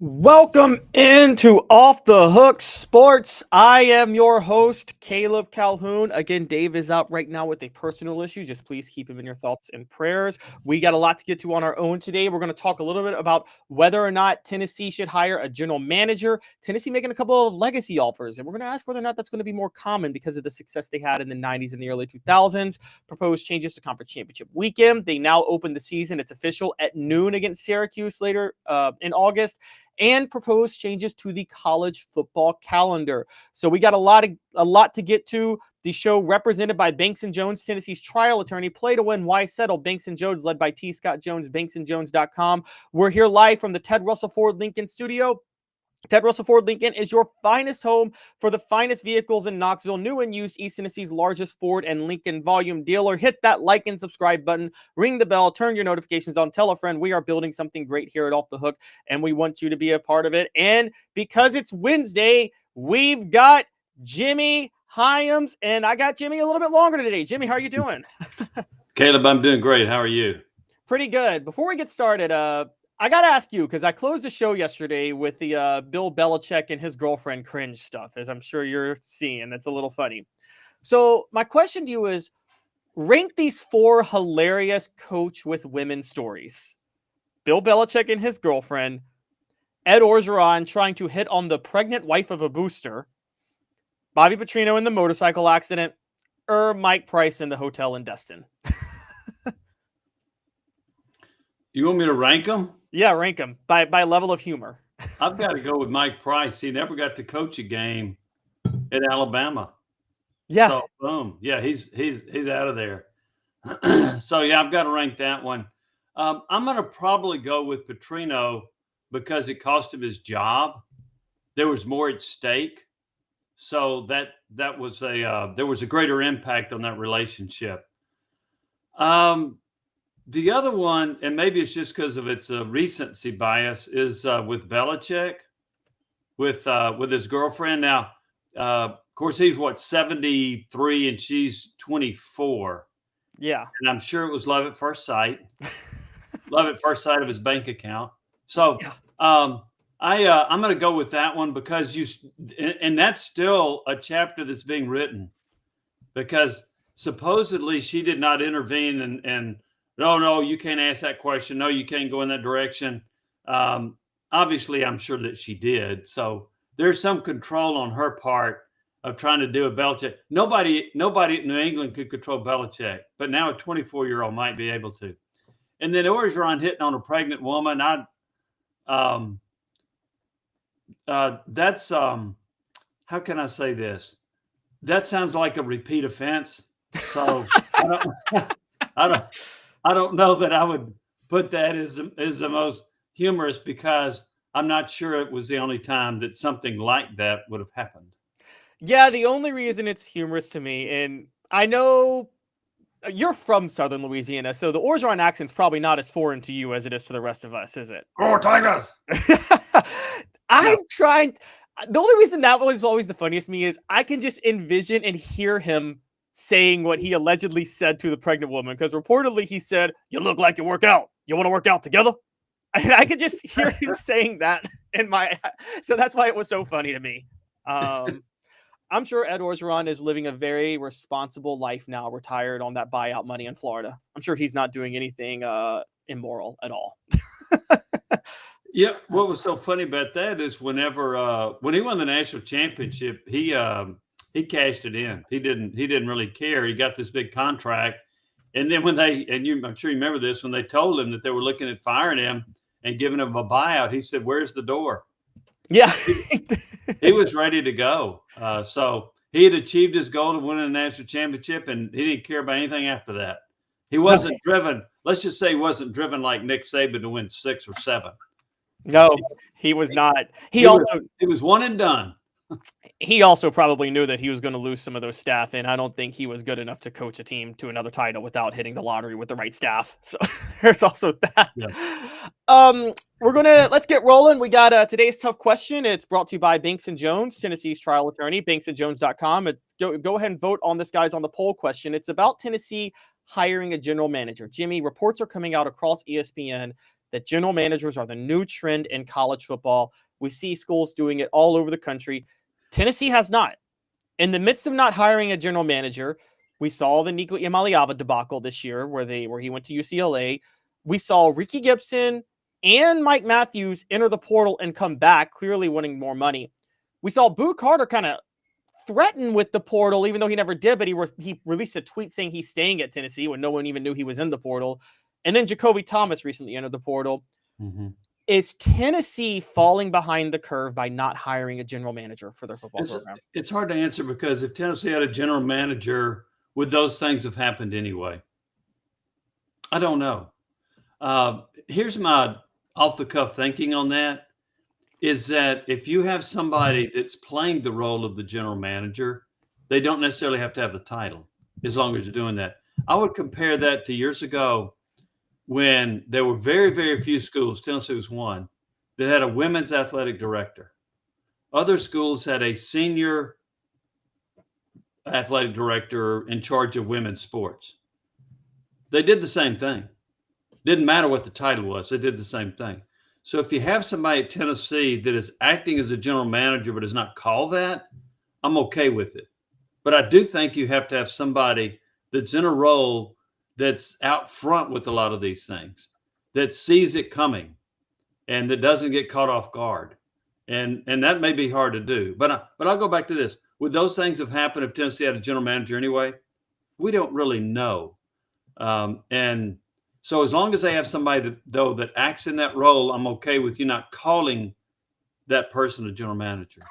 Welcome into Off the Hook Sports. I am your host, Caleb Calhoun. Again, Dave is out right now with a personal issue. Just please keep him in your thoughts and prayers. We got a lot to get to on our own today. We're going to talk a little bit about whether or not Tennessee should hire a general manager. Tennessee making a couple of legacy offers, and we're going to ask whether or not that's going to be more common because of the success they had in the 90s and the early 2000s. Proposed changes to conference championship weekend. They now open the season. It's official at noon against Syracuse later in August. And proposed changes to the college football calendar. So we got a lot to get to. The show represented by Banks & Jones, Tennessee's trial attorney. Play to win, why settle? Banks & Jones, led by T. Scott Jones, banksandjones.com. We're here live from the Ted Russell Ford Lincoln studio. Ted Russell Ford Lincoln is your finest home for the finest vehicles in Knoxville. New and used, East Tennessee's largest Ford and Lincoln volume dealer. Hit that like and subscribe button. Ring the bell. Turn your notifications on. Tell a friend. We are building something great here at Off the Hook, and we want you to be a part of it. And because it's Wednesday, we've got Jimmy Hyams, and I got Jimmy a little bit longer today. Jimmy, how are you doing? Caleb, I'm doing great. How are you? Pretty good. Before we get started, I got to ask you, because I closed the show yesterday with the Bill Belichick and his girlfriend cringe stuff, as I'm sure you're seeing. That's a little funny. So my question to you is, rank these 4 hilarious coach with women stories. Bill Belichick and his girlfriend, Ed Orgeron trying to hit on the pregnant wife of a booster, Bobby Petrino in the motorcycle accident, or Mike Price in the hotel in Destin. You want me to rank them? Yeah, rank them by level of humor. I've got to go with Mike Price. He never got to coach a game at Alabama. Yeah. So, boom. Yeah, he's out of there. So, yeah, I've got to rank that one. I'm going to probably go with Petrino because it cost him his job. There was more at stake. So that was there was a greater impact on that relationship. The other one, and maybe it's just because of its recency bias, is with Belichick, with his girlfriend. Now, of course, he's 73 and she's 24. Yeah, and I'm sure it was love at first sight. Love at first sight of his bank account. So, yeah. I'm going to go with that one because and that's still a chapter that's being written because supposedly she did not intervene and. No, you can't ask that question. No, you can't go in that direction. Obviously, I'm sure that she did. So there's some control on her part of trying to do a Belichick. Nobody at New England could control Belichick, but now a 24-year-old might be able to. And then Orgeron hitting on a pregnant woman. That's how can I say this? That sounds like a repeat offense. So I don't know that I would put that as the most humorous because I'm not sure it was the only time that something like that would have happened. Yeah, the only reason it's humorous to me, and I know you're from Southern Louisiana, so the Orgeron accent's probably not as foreign to you as it is to the rest of us, is it? Oh, Tigers! I'm trying. The only reason that was always the funniest to me is I can just envision and hear him saying what he allegedly said to the pregnant woman, because reportedly he said, "You look like you work out. You want to work out together?" And I could just hear him saying that in my. So that's why it was so funny to me. I'm sure Ed Orgeron is living a very responsible life now, retired on that buyout money in Florida. I'm sure he's not doing anything immoral at all. Yeah, what was so funny about that is when he won the national championship, he cashed it in. He didn't really care. He got this big contract. And then I'm sure you remember this, when they told him that they were looking at firing him and giving him a buyout, he said, "Where's the door?" Yeah. He was ready to go. So he had achieved his goal of winning a national championship, and he didn't care about anything after that. He wasn't driven. Let's just say he wasn't driven like Nick Saban to win 6 or 7. No, he was not. He was one and done. He also probably knew that he was going to lose some of those staff, and I don't think he was good enough to coach a team to another title without hitting the lottery with the right staff. So there's also that. Yeah. Let's get rolling. We got today's tough question. It's brought to you by Banks & Jones, Tennessee's trial attorney, banksandjones.com. Go ahead and vote on this, guys, on the poll question. It's about Tennessee hiring a general manager. Jimmy, reports are coming out across ESPN that general managers are the new trend in college football. We see schools doing it all over the country. Tennessee has not. In the midst of not hiring a general manager, we saw the Nico Iamaleava debacle this year where he went to UCLA. We saw Ricky Gibson and Mike Matthews enter the portal and come back, clearly wanting more money. We saw Boo Carter kind of threaten with the portal, even though he never did, but he released a tweet saying he's staying at Tennessee when no one even knew he was in the portal. And then Jacoby Thomas recently entered the portal. Mm-hmm. Is Tennessee falling behind the curve by not hiring a general manager for their football program? It's hard to answer because if Tennessee had a general manager, would those things have happened anyway? I don't know. Here's my off-the-cuff thinking on that, is that if you have somebody that's playing the role of the general manager, they don't necessarily have to have the title as long as you're doing that. I would compare that to years ago when there were very, very few schools, Tennessee was one, that had a women's athletic director. Other schools had a senior athletic director in charge of women's sports. They did the same thing. Didn't matter what the title was, they did the same thing. So if you have somebody at Tennessee that is acting as a general manager but is not called that, I'm okay with it. But I do think you have to have somebody that's in a role that's out front with a lot of these things, that sees it coming and that doesn't get caught off guard. And that may be hard to do. But I'll go back to this. Would those things have happened if Tennessee had a general manager anyway? We don't really know. And so as long as they have somebody that acts in that role, I'm okay with you not calling that person a general manager.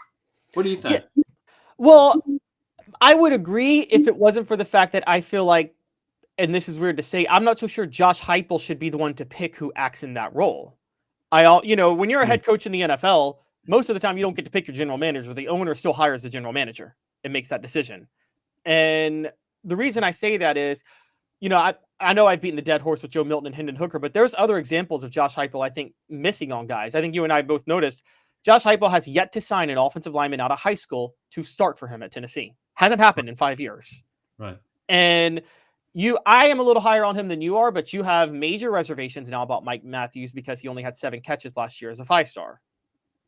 What do you think? Yeah. Well, I would agree if it wasn't for the fact that I feel like, and this is weird to say, I'm not so sure Josh Heupel should be the one to pick who acts in that role. When you're a head coach in the NFL, most of the time you don't get to pick your general manager. The owner still hires the general manager and makes that decision. And the reason I say that is, I know I've beaten the dead horse with Joe Milton and Hendon Hooker, but there's other examples of Josh Heupel, I think, missing on guys. I think you and I both noticed Josh Heupel has yet to sign an offensive lineman out of high school to start for him at Tennessee. Hasn't happened in 5 years. Right. And I am a little higher on him than you are, but you have major reservations now about Mike Matthews because he only had 7 catches last year as a 5-star.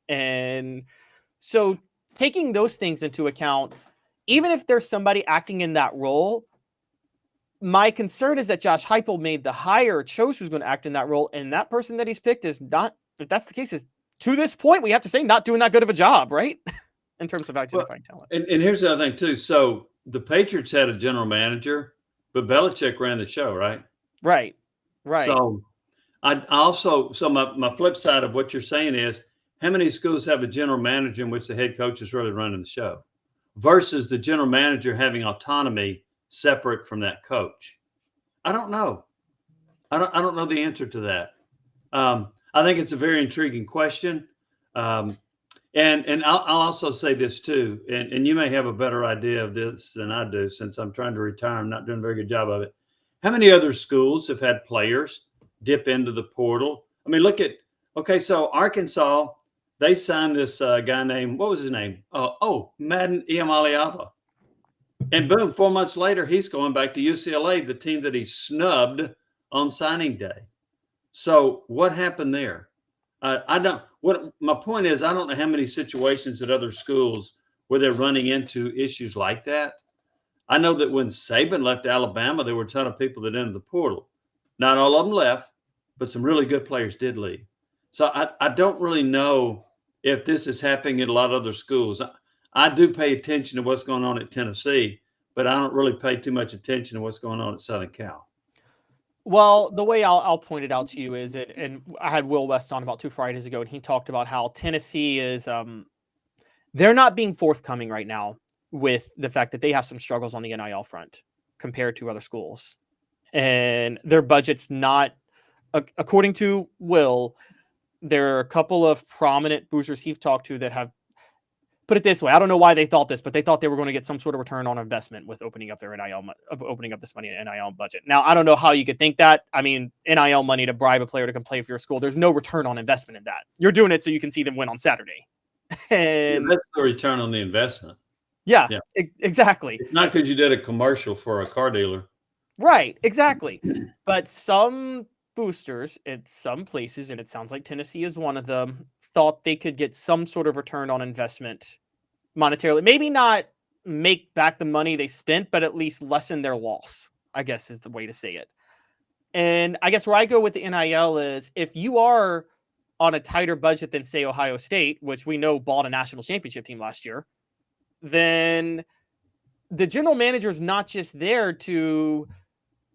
And so taking those things into account, even if there's somebody acting in that role, my concern is that Josh Heupel made the hire, chose who's going to act in that role, and that person that he's picked is not, if that's the case, is to this point, we have to say not doing that good of a job, right? In terms of identifying talent. And here's the other thing too. So the Patriots had a general manager, but Belichick ran the show, right? Right. So my flip side of what you're saying is, how many schools have a general manager in which the head coach is really running the show versus the general manager having autonomy separate from that coach? I don't know. I don't know the answer to that. I think it's a very intriguing question. And I'll also say this too, and you may have a better idea of this than I do since I'm trying to retire. I'm not doing a very good job of it. How many other schools have had players dip into the portal? I mean, so Arkansas, they signed this guy named, what was his name? Madden Iamaleava. And boom, 4 months later, he's going back to UCLA, the team that he snubbed on signing day. So what happened there? My point is, I don't know how many situations at other schools where they're running into issues like that. I know that when Saban left Alabama, there were a ton of people that entered the portal. Not all of them left, but some really good players did leave. So I don't really know if this is happening at a lot of other schools. I do pay attention to what's going on at Tennessee, but I don't really pay too much attention to what's going on at Southern Cal. Well, the way I'll point it out to you is and I had Will West on about 2 Fridays ago, and he talked about how Tennessee is, they're not being forthcoming right now with the fact that they have some struggles on the NIL front compared to other schools. And their budget's not, according to Will, there are a couple of prominent boosters he's talked to that have, put it this way, I don't know why they thought this, but they thought they were going to get some sort of return on investment with opening up their opening up this money in NIL budget. Now, I don't know how you could think that. I mean, NIL money to bribe a player to come play for your school, there's no return on investment in that. You're doing it so you can see them win on Saturday. And that's the return on the investment. Yeah. Exactly. It's not because you did a commercial for a car dealer. Right, exactly. But some boosters in some places, and it sounds like Tennessee is one of them, thought they could get some sort of return on investment monetarily. Maybe not make back the money they spent, but at least lessen their loss, I guess is the way to say it. And I guess where I go with the NIL is if you are on a tighter budget than, say, Ohio State, which we know bought a national championship team last year, then the general manager is not just there to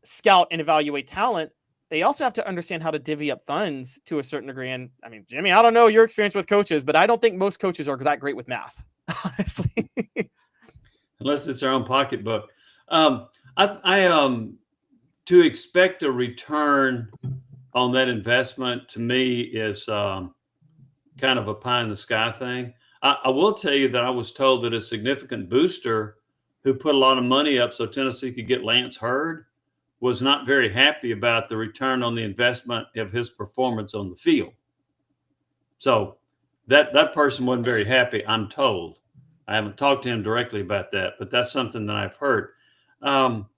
scout and evaluate talent. They also have to understand how to divvy up funds to a certain degree. And I mean, Jimmy, I don't know your experience with coaches, but I don't think most coaches are that great with math, honestly. Unless it's their own pocketbook. To expect a return on that investment to me is kind of a pie in the sky thing. I will tell you that I was told that a significant booster who put a lot of money up so Tennessee could get Lance Hurd was not very happy about the return on the investment of his performance on the field. So that person wasn't very happy, I'm told. I haven't talked to him directly about that, but that's something that I've heard.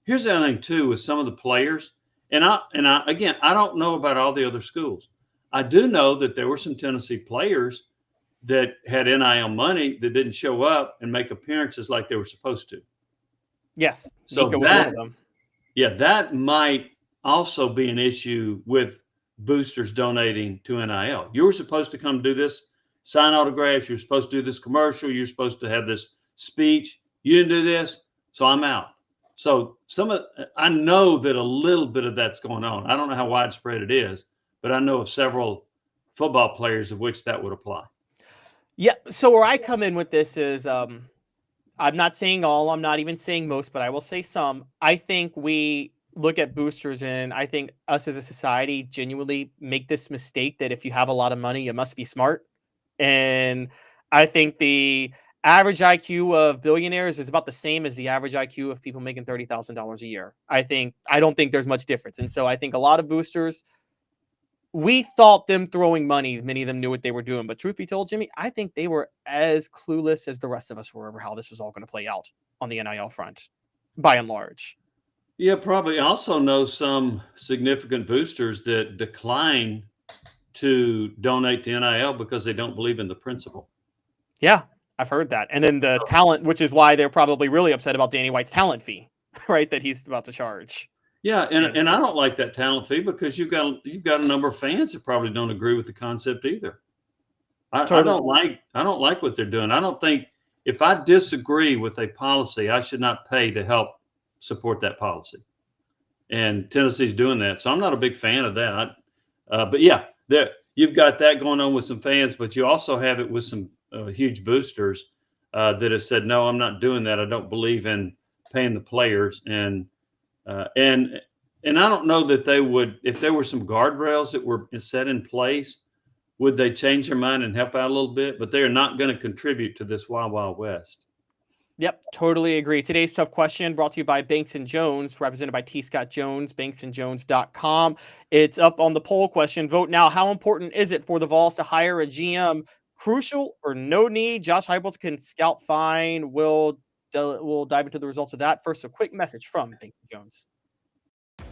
Here's the other thing too, with some of the players, and I again, I don't know about all the other schools. I do know that there were some Tennessee players that had NIL money that didn't show up and make appearances like they were supposed to. Yes, so Nico was one of them. Yeah, that might also be an issue with boosters donating to NIL. You were supposed to come do this, sign autographs. You're supposed to do this commercial. You're supposed to have this speech. You didn't do this, so I'm out. So I know that a little bit of that's going on. I don't know how widespread it is, but I know of several football players of which that would apply. Yeah. So where I come in with this is, I'm not saying all, I'm not even saying most, but I will say some. I think we look at boosters, and I think us as a society genuinely make this mistake that if you have a lot of money, you must be smart. And I think the average IQ of billionaires is about the same as the average IQ of people making $30,000 a year. I don't think there's much difference. And so I think a lot of boosters, we thought them throwing money, many of them knew what they were doing. But truth be told, Jimmy, I think they were as clueless as the rest of us were over how this was all going to play out on the NIL front, by and large. Yeah, probably also know some significant boosters that decline to donate to NIL because they don't believe in the principle. Yeah, I've heard that. And then the talent, which is why they're probably really upset about Danny White's talent fee, right, that he's about to charge. Yeah, and I don't like that talent fee because you've got a number of fans that probably don't agree with the concept either. I don't like what they're doing. I don't think if I disagree with a policy, I should not pay to help support that policy. And Tennessee's doing that, so I'm not a big fan of that. But yeah, you've got that going on with some fans, but you also have it with some huge boosters that have said, no, I'm not doing that. I don't believe in paying the players. And I don't know that they would, if there were some guardrails that were set in place, would they change their mind and help out a little bit? But they are not going to contribute to this Wild Wild West. Yep, totally agree. Today's tough question brought to you by Banks & Jones, represented by T. Scott Jones, banksandjones.com. It's up on the poll question. Vote now. How important is it for the Vols to hire a GM? Crucial or no need? Josh Heupel can scout fine. We'll dive into the results of that. First, a quick message from Banks & Jones.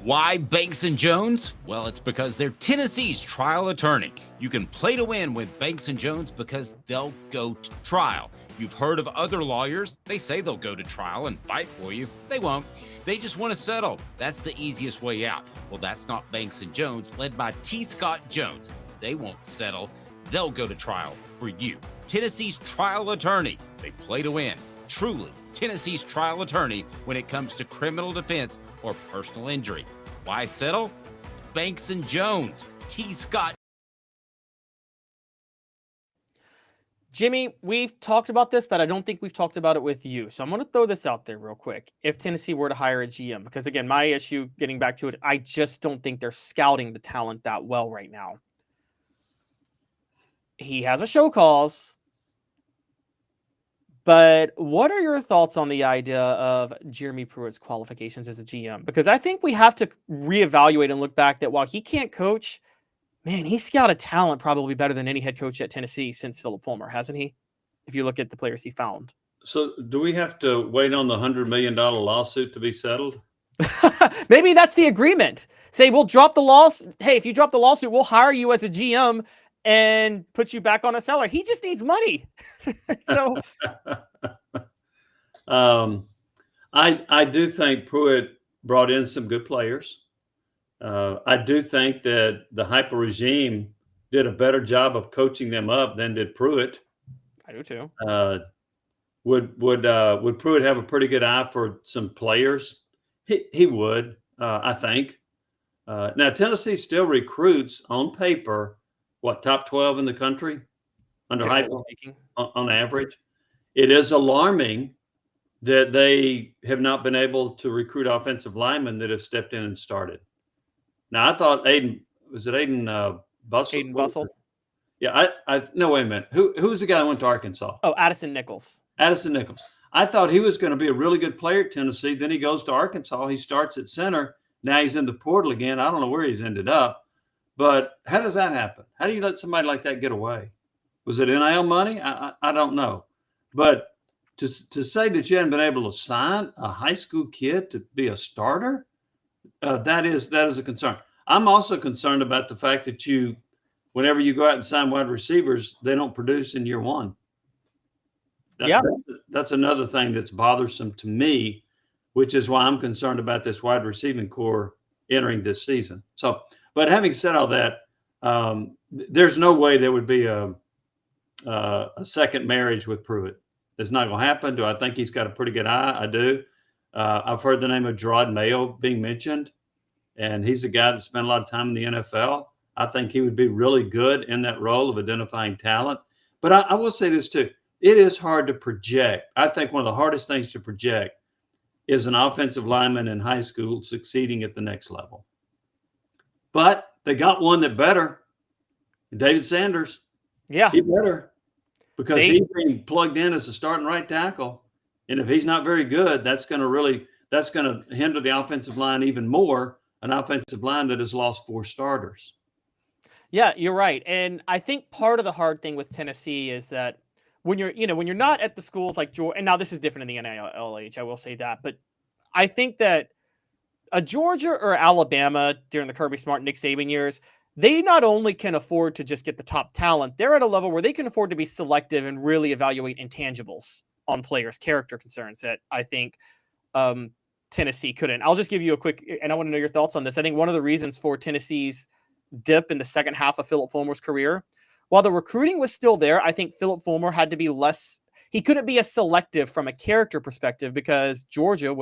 Why Banks & Jones? Well, it's because they're Tennessee's trial attorney. You can play to win with Banks & Jones because they'll go to trial. You've heard of other lawyers. They say they'll go to trial and fight for you. They won't. They just want to settle. That's the easiest way out. Well, that's not Banks & Jones, led by T. Scott Jones. They won't settle. They'll go to trial for you. Tennessee's trial attorney. They play to win. Truly, Tennessee's trial attorney when it comes to criminal defense or personal injury. Why settle? It's Banks & Jones. T. Scott. Jimmy, we've talked about this, but I don't think we've talked about it with you. So I'm going to throw this out there real quick. If Tennessee were to hire a GM, because again, my issue, getting back to it, I just don't think they're scouting the talent that well right now. He has a show cause. But what are your thoughts on the idea of Jeremy Pruitt's qualifications as a GM? Because I think we have to reevaluate and look back that while he can't coach, man, he scouted talent probably better than any head coach at Tennessee since Phillip Fulmer, hasn't he? If you look at the players he found. So do we have to wait on the $100 million lawsuit to be settled? Maybe that's the agreement. Say, we'll drop the lawsuit. Hey, if you drop the lawsuit, we'll hire you as a GM and put you back on a salary. He just needs money. So I do think Pruitt brought in some good players. I do think that the Heupel regime did a better job of coaching them up than did Pruitt. I do too. Would Pruitt have a pretty good eye for some players? He would, I think. Now Tennessee still recruits on paper, top 12 in the country under Heupel on average. It is alarming that they have not been able to recruit offensive linemen that have stepped in and started. Now I thought Aiden Bussell? Aiden Bussell. Yeah, no, wait a minute. Who's the guy that went to Arkansas? Oh, Addison Nichols. Addison Nichols. I thought he was going to be a really good player at Tennessee. Then he goes to Arkansas. He starts at center. Now he's in the portal again. I don't know where he's ended up. But how does that happen? How do you let somebody like that get away? Was it NIL money? I don't know. But to say that you haven't been able to sign a high school kid to be a starter, that is a concern. I'm also concerned about the fact that whenever you go out and sign wide receivers, they don't produce in year one. That's another thing that's bothersome to me, which is why I'm concerned about this wide receiving core entering this season. So, but having said all that, there's no way there would be a second marriage with Pruitt. It's not going to happen. Do I think he's got a pretty good eye? I do. I've heard the name of Gerard Mayo being mentioned, and he's a guy that spent a lot of time in the NFL. I think he would be really good in that role of identifying talent. But I will say this too. It is hard to project. I think one of the hardest things to project is an offensive lineman in high school succeeding at the next level. But they got one that better. David Sanders. Yeah. He better. Because he's being plugged in as a starting right tackle. And if he's not very good, that's going to hinder the offensive line even more, an offensive line that has lost 4 starters. Yeah, you're right. And I think part of the hard thing with Tennessee is that when you're not at the schools like Georgia, and now this is different in the NILH, I will say that, but I think that a Georgia or Alabama during the Kirby Smart, Nick Saban years, they not only can afford to just get the top talent, they're at a level where they can afford to be selective and really evaluate intangibles on players' character concerns that I think Tennessee couldn't. I'll just give you a quick, and I want to know your thoughts on this. I think one of the reasons for Tennessee's dip in the second half of Phillip Fulmer's career, while the recruiting was still there, I think Phillip Fulmer had to be he couldn't be as selective from a character perspective because Georgia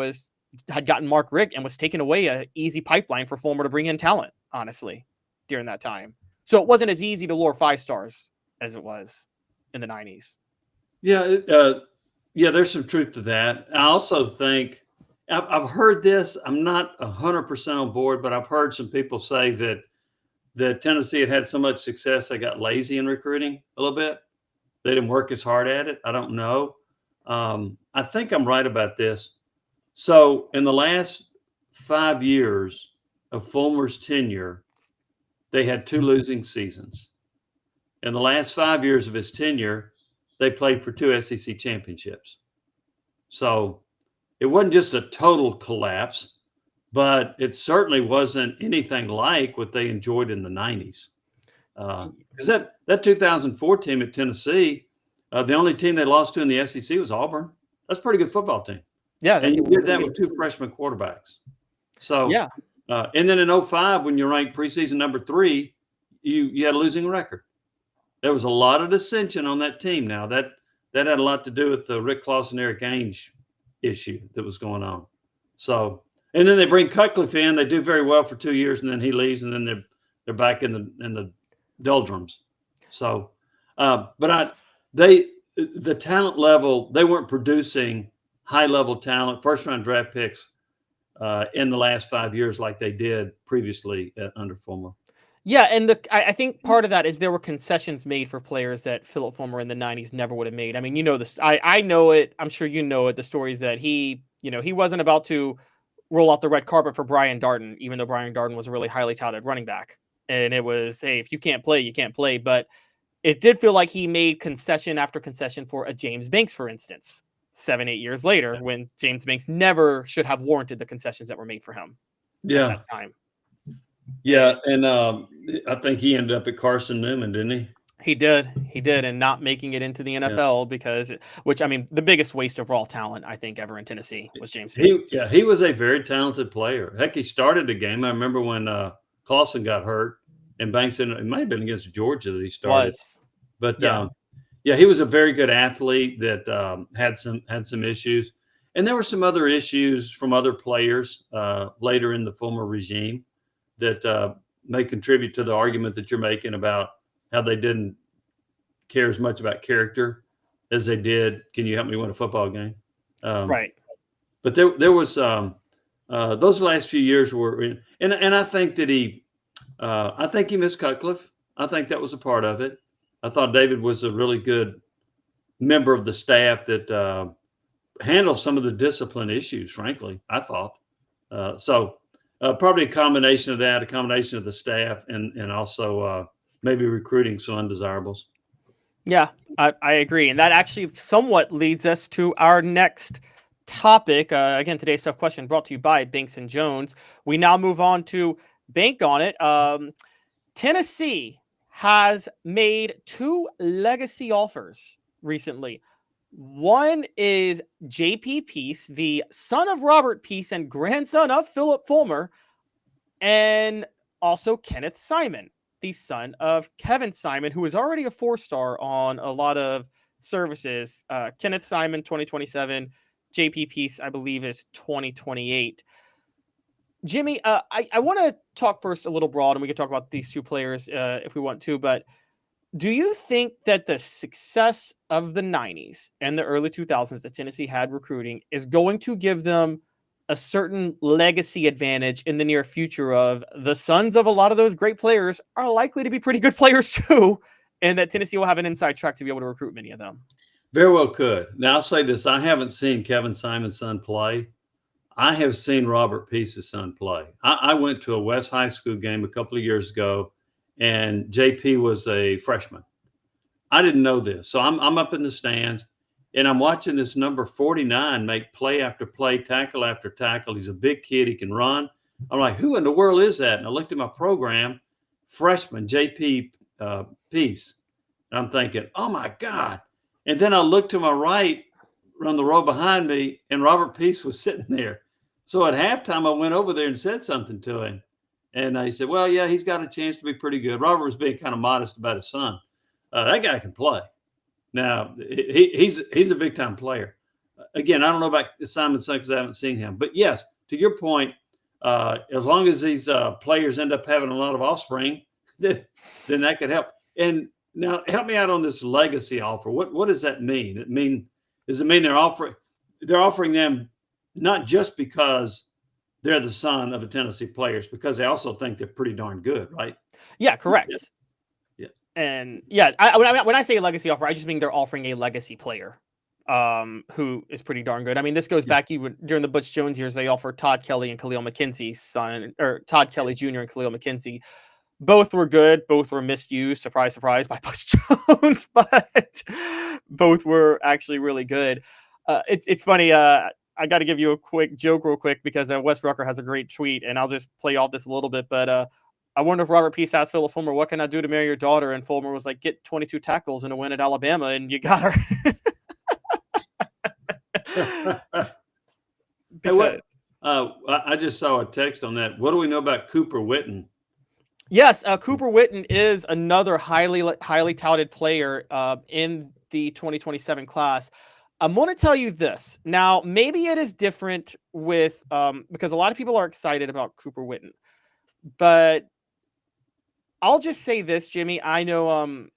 had gotten Mark Richt and was taking away an easy pipeline for Fulmer to bring in talent, honestly, during that time. So it wasn't as easy to lure 5 stars as it was in the 90s. Yeah, there's some truth to that. I also think, I've heard this, I'm not 100% on board, but I've heard some people say that Tennessee had so much success, they got lazy in recruiting a little bit. They didn't work as hard at it. I don't know. I think I'm right about this. So in the last 5 years of Fulmer's tenure, they had 2 losing seasons. In the last 5 years of his tenure, they played for 2 SEC championships. So it wasn't just a total collapse, but it certainly wasn't anything like what they enjoyed in the 90s. Because that 2004 team at Tennessee, the only team they lost to in the SEC was Auburn. That's a pretty good football team. Yeah. And you did that with 2 freshman quarterbacks. So, yeah. And then in 2005, when you're ranked preseason number 3, you had a losing record. There was a lot of dissension on that team. Now that had a lot to do with the Rick Clausen, Eric Ainge issue that was going on. So, and then they bring Cutcliffe in. They do very well for 2 years, and then he leaves, and then they're back in the doldrums. So, but the talent level, they weren't producing high level talent, first round draft picks in the last 5 years like they did previously under Fulmer. Yeah, and I think part of that is there were concessions made for players that Phillip Fulmer in the 90s never would have made. I mean, you know this. I know it. I'm sure you know it. The stories that he wasn't about to roll out the red carpet for Brian Darden, even though Brian Darden was a really highly touted running back. And it was, hey, if you can't play, you can't play. But it did feel like he made concession after concession for a James Banks, for instance. 7-8 years later when James Banks never should have warranted the concessions that were made for him at that time. Yeah, and I think he ended up at Carson Newman, didn't he? He did, and not making it into the NFL because, which I mean, the biggest waste of raw talent I think ever in Tennessee was James Banks. He was a very talented player. Heck, he started the game. I remember when Clausen got hurt and Banks, it might have been against Georgia that he started. But he was a very good athlete that had some issues, and there were some other issues from other players later in the Fulmer regime that may contribute to the argument that you're making about how they didn't care as much about character as they did. Can you help me win a football game? Right. But there was those last few years were, and I think that I think he missed Cutcliffe. I think that was a part of it. I thought David was a really good member of the staff that handled some of the discipline issues, frankly, I thought. So probably a combination of that, a combination of the staff, and also maybe recruiting some undesirables. Yeah, I agree. And that actually somewhat leads us to our next topic. Again, today's tough question brought to you by Banks and Jones. We now move on to Bank on It. Tennessee has made 2 legacy offers recently. One is J.P. Peace, the son of Robert Peace and grandson of Phillip Fulmer, and also Kenneth Simon, the son of Kevin Simon, who is already a 4-star on a lot of services. Kenneth Simon, 2027. J.P. Peace, I believe, is 2028. Jimmy, I want to talk first a little broad, and we can talk about these 2 players if we want to, but do you think that the success of the 90s and the early 2000s that Tennessee had recruiting is going to give them a certain legacy advantage in the near future of the sons of a lot of those great players are likely to be pretty good players too, and that Tennessee will have an inside track to be able to recruit many of them? Very well could. Now, I'll say this. I haven't seen Kevin Simon's son play. I have seen Robert Peace's son play. I went to a West High School game a couple of years ago, and JP was a freshman. I didn't know this. So I'm up in the stands, and I'm watching this number 49 make play after play, tackle after tackle. He's a big kid. He can run. I'm like, who in the world is that? And I looked at my program, freshman, JP Peace. And I'm thinking, oh, my God. And then I looked to my right on the row behind me, and Robert Peace was sitting there. So at halftime, I went over there and said something to him. And he said, well, yeah, he's got a chance to be pretty good. Robert was being kind of modest about his son. That guy can play. Now, he's a big-time player. Again, I don't know about Simon's son because I haven't seen him. But, yes, to your point, as long as these players end up having a lot of offspring, then that could help. And now help me out on this legacy offer. What does that mean? Does it mean they're offering them not just because they're the son of the Tennessee players, because they also think they're pretty darn good, right? Yeah, correct. Yeah. And yeah, when I say a legacy offer, I just mean they're offering a legacy player who is pretty darn good. I mean, this goes back even during the Butch Jones years. They offered Todd Kelly and Khalil McKenzie's son, or Todd Kelly Jr. and Khalil McKenzie. Both were good. Both were misused. Surprise, surprise, by Butch Jones, but both were actually really good. It's funny. I got to give you a quick joke real quick because Wes Rucker has a great tweet, and I'll just play off this a little bit. But I wonder if Robert Peace asked Phillip Fulmer, what can I do to marry your daughter? And Fulmer was like, get 22 tackles and a win at Alabama, and you got her. Hey, I just saw a text on that. What do we know about Cooper Witten? Yes, Cooper Witten is another highly touted player in the 2027 class. I'm going to tell you this. Now, maybe it is different with because a lot of people are excited about Cooper Witten. But I'll just say this, Jimmy. I know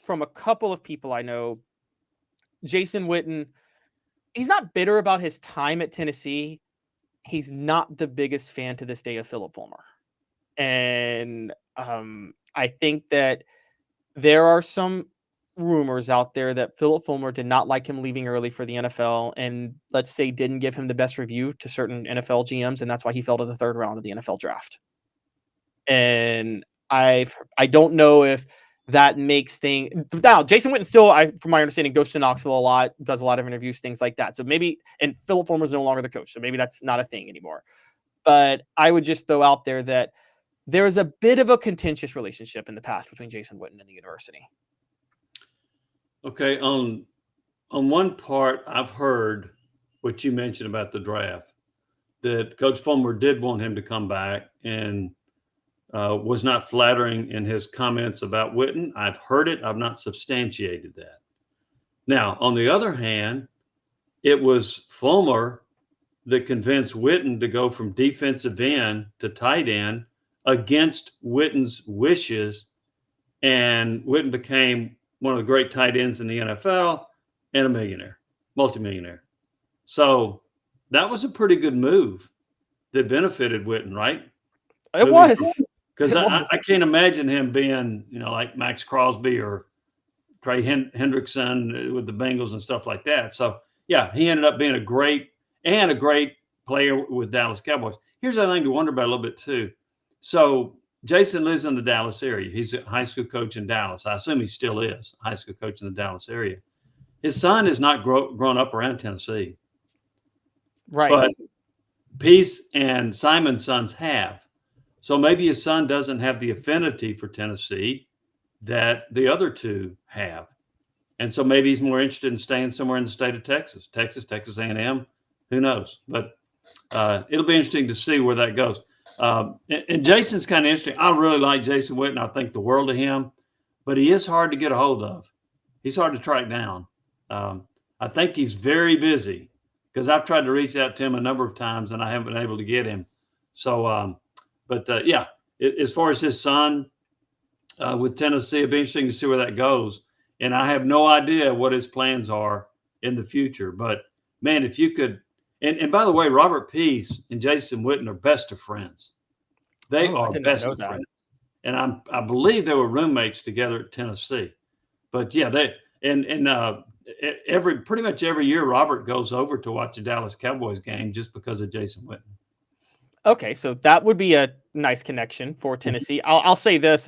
from a couple of people I know, Jason Witten, he's not bitter about his time at Tennessee. He's not the biggest fan to this day of Phillip Fulmer. And I think that there are some rumors out there that Phillip Fulmer did not like him leaving early for the NFL, and let's say didn't give him the best review to certain NFL GMs, and that's why he fell to the 3rd round of the NFL draft. And I don't know if that makes things. Now, Jason Witten still, from my understanding, goes to Knoxville a lot, does a lot of interviews, things like that. So maybe, and Phillip Fulmer is no longer the coach, so maybe that's not a thing anymore. But I would just throw out there that there is a bit of a contentious relationship in the past between Jason Witten and the university. Okay, on one part, I've heard what you mentioned about the draft, that Coach Fulmer did want him to come back and was not flattering in his comments about Witten. I've heard it. I've not substantiated that. Now, on the other hand, it was Fulmer that convinced Witten to go from defensive end to tight end against Witten's wishes. And Witten became one of the great tight ends in the NFL and a millionaire, multimillionaire. So that was a pretty good move that benefited Witten, right? It was. Because I can't imagine him being, like Max Crosby or Trey Hendrickson with the Bengals and stuff like that. So, yeah, he ended up being a great player with Dallas Cowboys. Here's the thing to wonder about a little bit, too. So, Jason lives in the Dallas area. He's a high school coach in Dallas. I assume he still is a high school coach in the Dallas area. His son has not grown up around Tennessee. Right. But Peace and Simon's sons have. So maybe his son doesn't have the affinity for Tennessee that the other two have. And so maybe he's more interested in staying somewhere in the state of Texas, Texas A&M, who knows? But it'll be interesting to see where that goes. And Jason's kind of interesting. I really like Jason Witten. I think the world of him, but he is hard to get a hold of. He's hard to track down. I think he's very busy because I've tried to reach out to him a number of times and I haven't been able to get him. So, yeah, as far as his son with Tennessee, it'd be interesting to see where that goes. And I have no idea what his plans are in the future. But, man, if you could – and by the way, Robert Peace and Jason Witten are best of friends. They are best of friends. And I believe they were roommates together at Tennessee. But, yeah, pretty much every year Robert goes over to watch the Dallas Cowboys game just because of Jason Witten. Okay, so that would be a nice connection for Tennessee. I'll say this: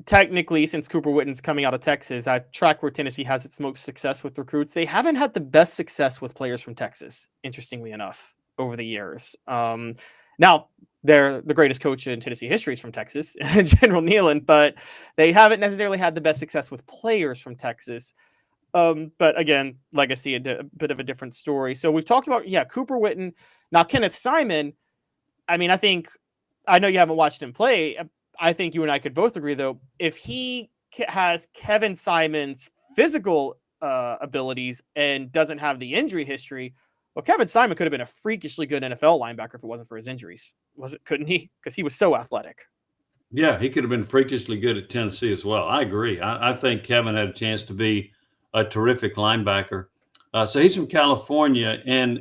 technically, since Cooper Witten's coming out of Texas, I've tracked where Tennessee has its most success with recruits. They haven't had the best success with players from Texas, interestingly enough, over the years. Now, they're the greatest coach in Tennessee history is from Texas, General Nealon, but they haven't necessarily had the best success with players from Texas. But again, legacy, a bit of a different story. So we've talked about, Cooper Witten. Now, Kenneth Simon, I mean, I know you haven't watched him play. I think you and I could both agree, though, if he has Kevin Simon's physical abilities and doesn't have the injury history, well, Kevin Simon could have been a freakishly good NFL linebacker if it wasn't for his injuries. Couldn't he? Because he was so athletic. Yeah, he could have been freakishly good at Tennessee as well. I agree. I think Kevin had a chance to be a terrific linebacker. So he's from California, and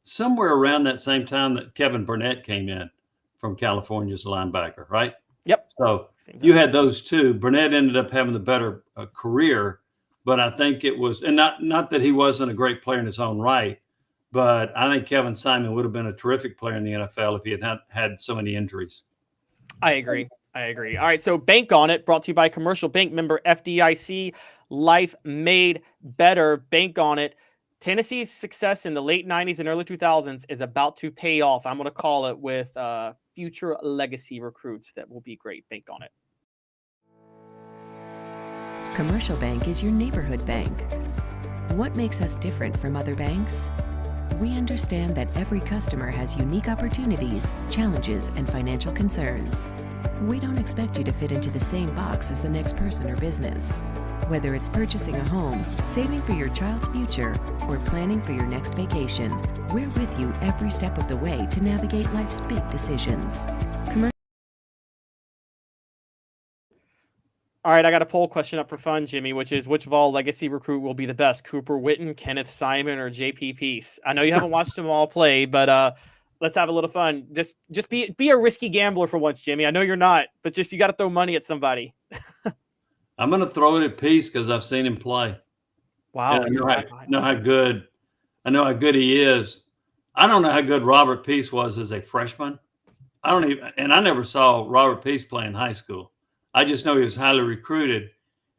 somewhere around that same time that Kevin Burnett came in from California as a linebacker, right? Yep. So you had those two. Burnett ended up having the better career, but I think it was, and not that he wasn't a great player in his own right, but I think Kevin Simon would have been a terrific player in the NFL if he had so many injuries. I agree. All right, so Bank on It, brought to you by Commercial Bank, member FDIC, life made better. Bank on It. Tennessee's success in the late 90s and early 2000s is about to pay off. I'm going to call it with future legacy recruits that will be great. Bank on it. Commercial Bank is your neighborhood bank. What makes us different from other banks? We understand that every customer has unique opportunities, challenges, and financial concerns. We don't expect you to fit into the same box as the next person or business. Whether it's purchasing a home, saving for your child's future, or planning for your next vacation, we're with you every step of the way to navigate life's big decisions. All right, I got a poll question up for fun, Jimmy, which is which Vol legacy recruit will be the best, Cooper Witten, Kenneth Simon, or JP Peace? I know you haven't watched them all play, but let's have a little fun. Just be a risky gambler for once, Jimmy. I know you're not, but you got to throw money at somebody. I'm going to throw it at Peace because I've seen him play. Wow. And I know how good he is. I don't know how good Robert Peace was as a freshman. I never saw Robert Peace play in high school. I just know he was highly recruited,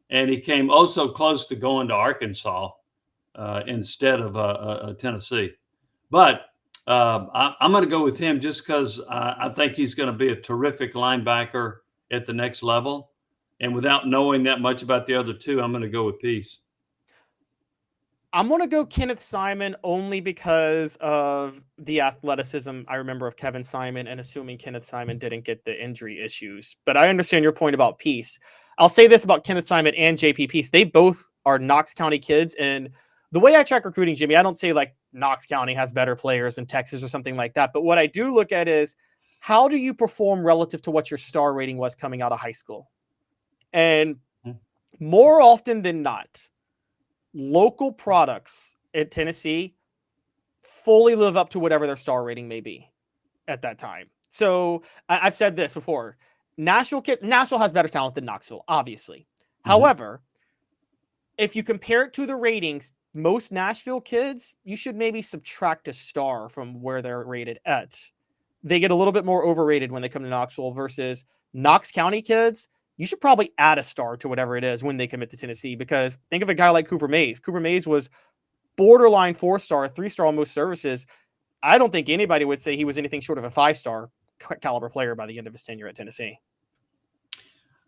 and he came oh so close to going to Arkansas instead of Tennessee. But I'm going to go with him just because I think he's going to be a terrific linebacker at the next level. And without knowing that much about the other two, I'm going to go with Peace. I'm going to go Kenneth Simon only because of the athleticism I remember of Kevin Simon, and assuming Kenneth Simon didn't get the injury issues. But I understand your point about Peace. I'll say this about Kenneth Simon and JP Peace. They both are Knox County kids. And the way I track recruiting, Jimmy, I don't say like Knox County has better players than Texas or something like that. But what I do look at is how do you perform relative to what your star rating was coming out of high school? And more often than not, local products in Tennessee fully live up to whatever their star rating may be at that time. So I've said this before. Nashville has better talent than Knoxville, obviously. However, if you compare it to the ratings, most Nashville kids, you should maybe subtract a star from where they're rated at. They get a little bit more overrated when they come to Knoxville versus Knox County kids. You should probably add a star to whatever it is when they commit to Tennessee, because think of a guy like Cooper Mays. Cooper Mays was borderline 4-star, 3-star on most services. I don't think anybody would say he was anything short of a 5-star caliber player by the end of his tenure at Tennessee.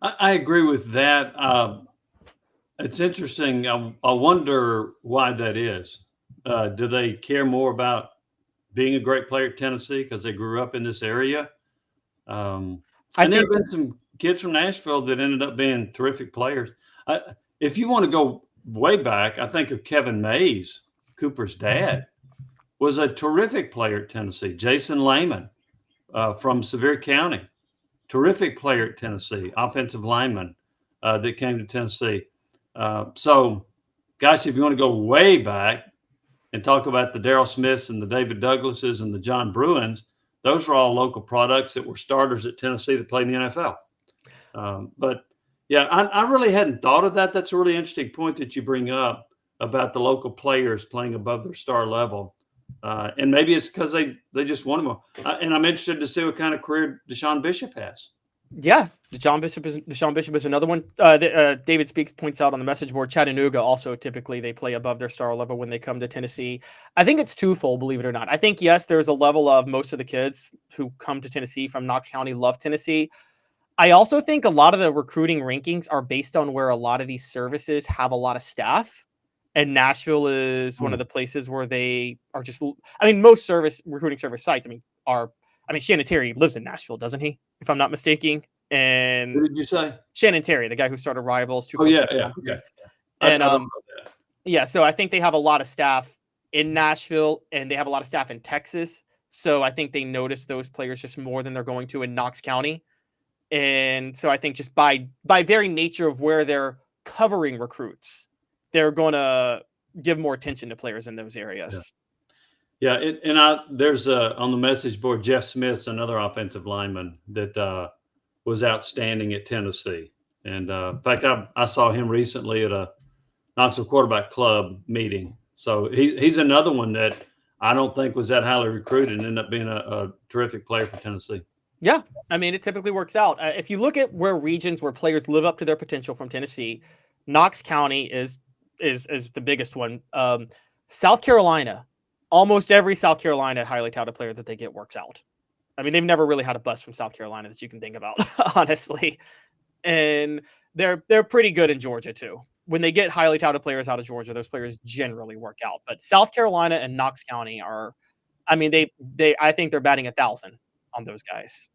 I agree with that. It's interesting. I wonder why that is. Do they care more about being a great player at Tennessee because they grew up in this area? And there have been some kids from Nashville that ended up being terrific players. If you want to go way back, I think of Kevin Mays, Cooper's dad, was a terrific player at Tennessee. Jason Lehman from Sevier County, terrific player at Tennessee, offensive lineman that came to Tennessee. So, gosh, if you want to go way back and talk about the Darrell Smiths and the David Douglases and the John Bruins, those were all local products that were starters at Tennessee that played in the NFL. But, yeah, I really hadn't thought of that. That's a really interesting point that you bring up about the local players playing above their star level. And maybe it's because they just want more. And I'm interested to see what kind of career Deshaun Bishop has. Yeah, Deshaun Bishop is another one. David Speaks points out on the message board. Chattanooga also typically they play above their star level when they come to Tennessee. I think it's twofold, believe it or not. I think yes, there's a level of most of the kids who come to Tennessee from Knox County love Tennessee. I also think a lot of the recruiting rankings are based on where a lot of these services have a lot of staff. And Nashville is one of the places where they are just, I mean, most recruiting service sites, Shannon Terry lives in Nashville, doesn't he? If I'm not mistaken. And What did you say? Shannon Terry, the guy who started Rivals. Yeah. Okay. And yeah, so I think they have a lot of staff in Nashville and they have a lot of staff in Texas. So I think they notice those players just more than they're going to in Knox County. And so I think just by very nature of where they're covering recruits, they're going to give more attention to players in those areas. Yeah. There's on the message board, Jeff Smith's another offensive lineman that was outstanding at Tennessee. And in fact, I saw him recently at a Knoxville Quarterback Club meeting. So he's another one that I don't think was that highly recruited and ended up being a terrific player for Tennessee. Yeah, I mean, it typically works out. If you look at where regions where players live up to their potential from Tennessee, Knox County is the biggest one. South Carolina, almost every South Carolina highly touted player that they get works out. I mean, they've never really had a bust from South Carolina that you can think about, honestly. And they're pretty good in Georgia too. When they get highly touted players out of Georgia, those players generally work out. But South Carolina and Knox County are, I mean, I think they're batting 1,000 on those guys.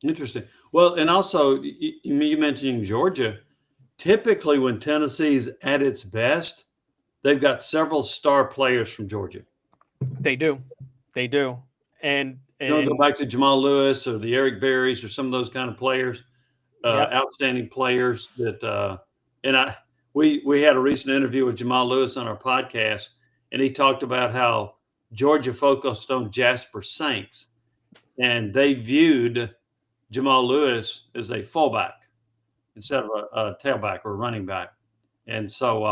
Interesting. Well, and also you mentioned Georgia. Typically, when Tennessee's at its best, they've got several star players from Georgia. They do. And you don't go back to Jamal Lewis or the Eric Berries or some of those kind of players, outstanding players that. We had a recent interview with Jamal Lewis on our podcast, and he talked about how Georgia focused on Jasper Saints, and they viewed Jamal Lewis as a fullback instead of a tailback or a running back. And so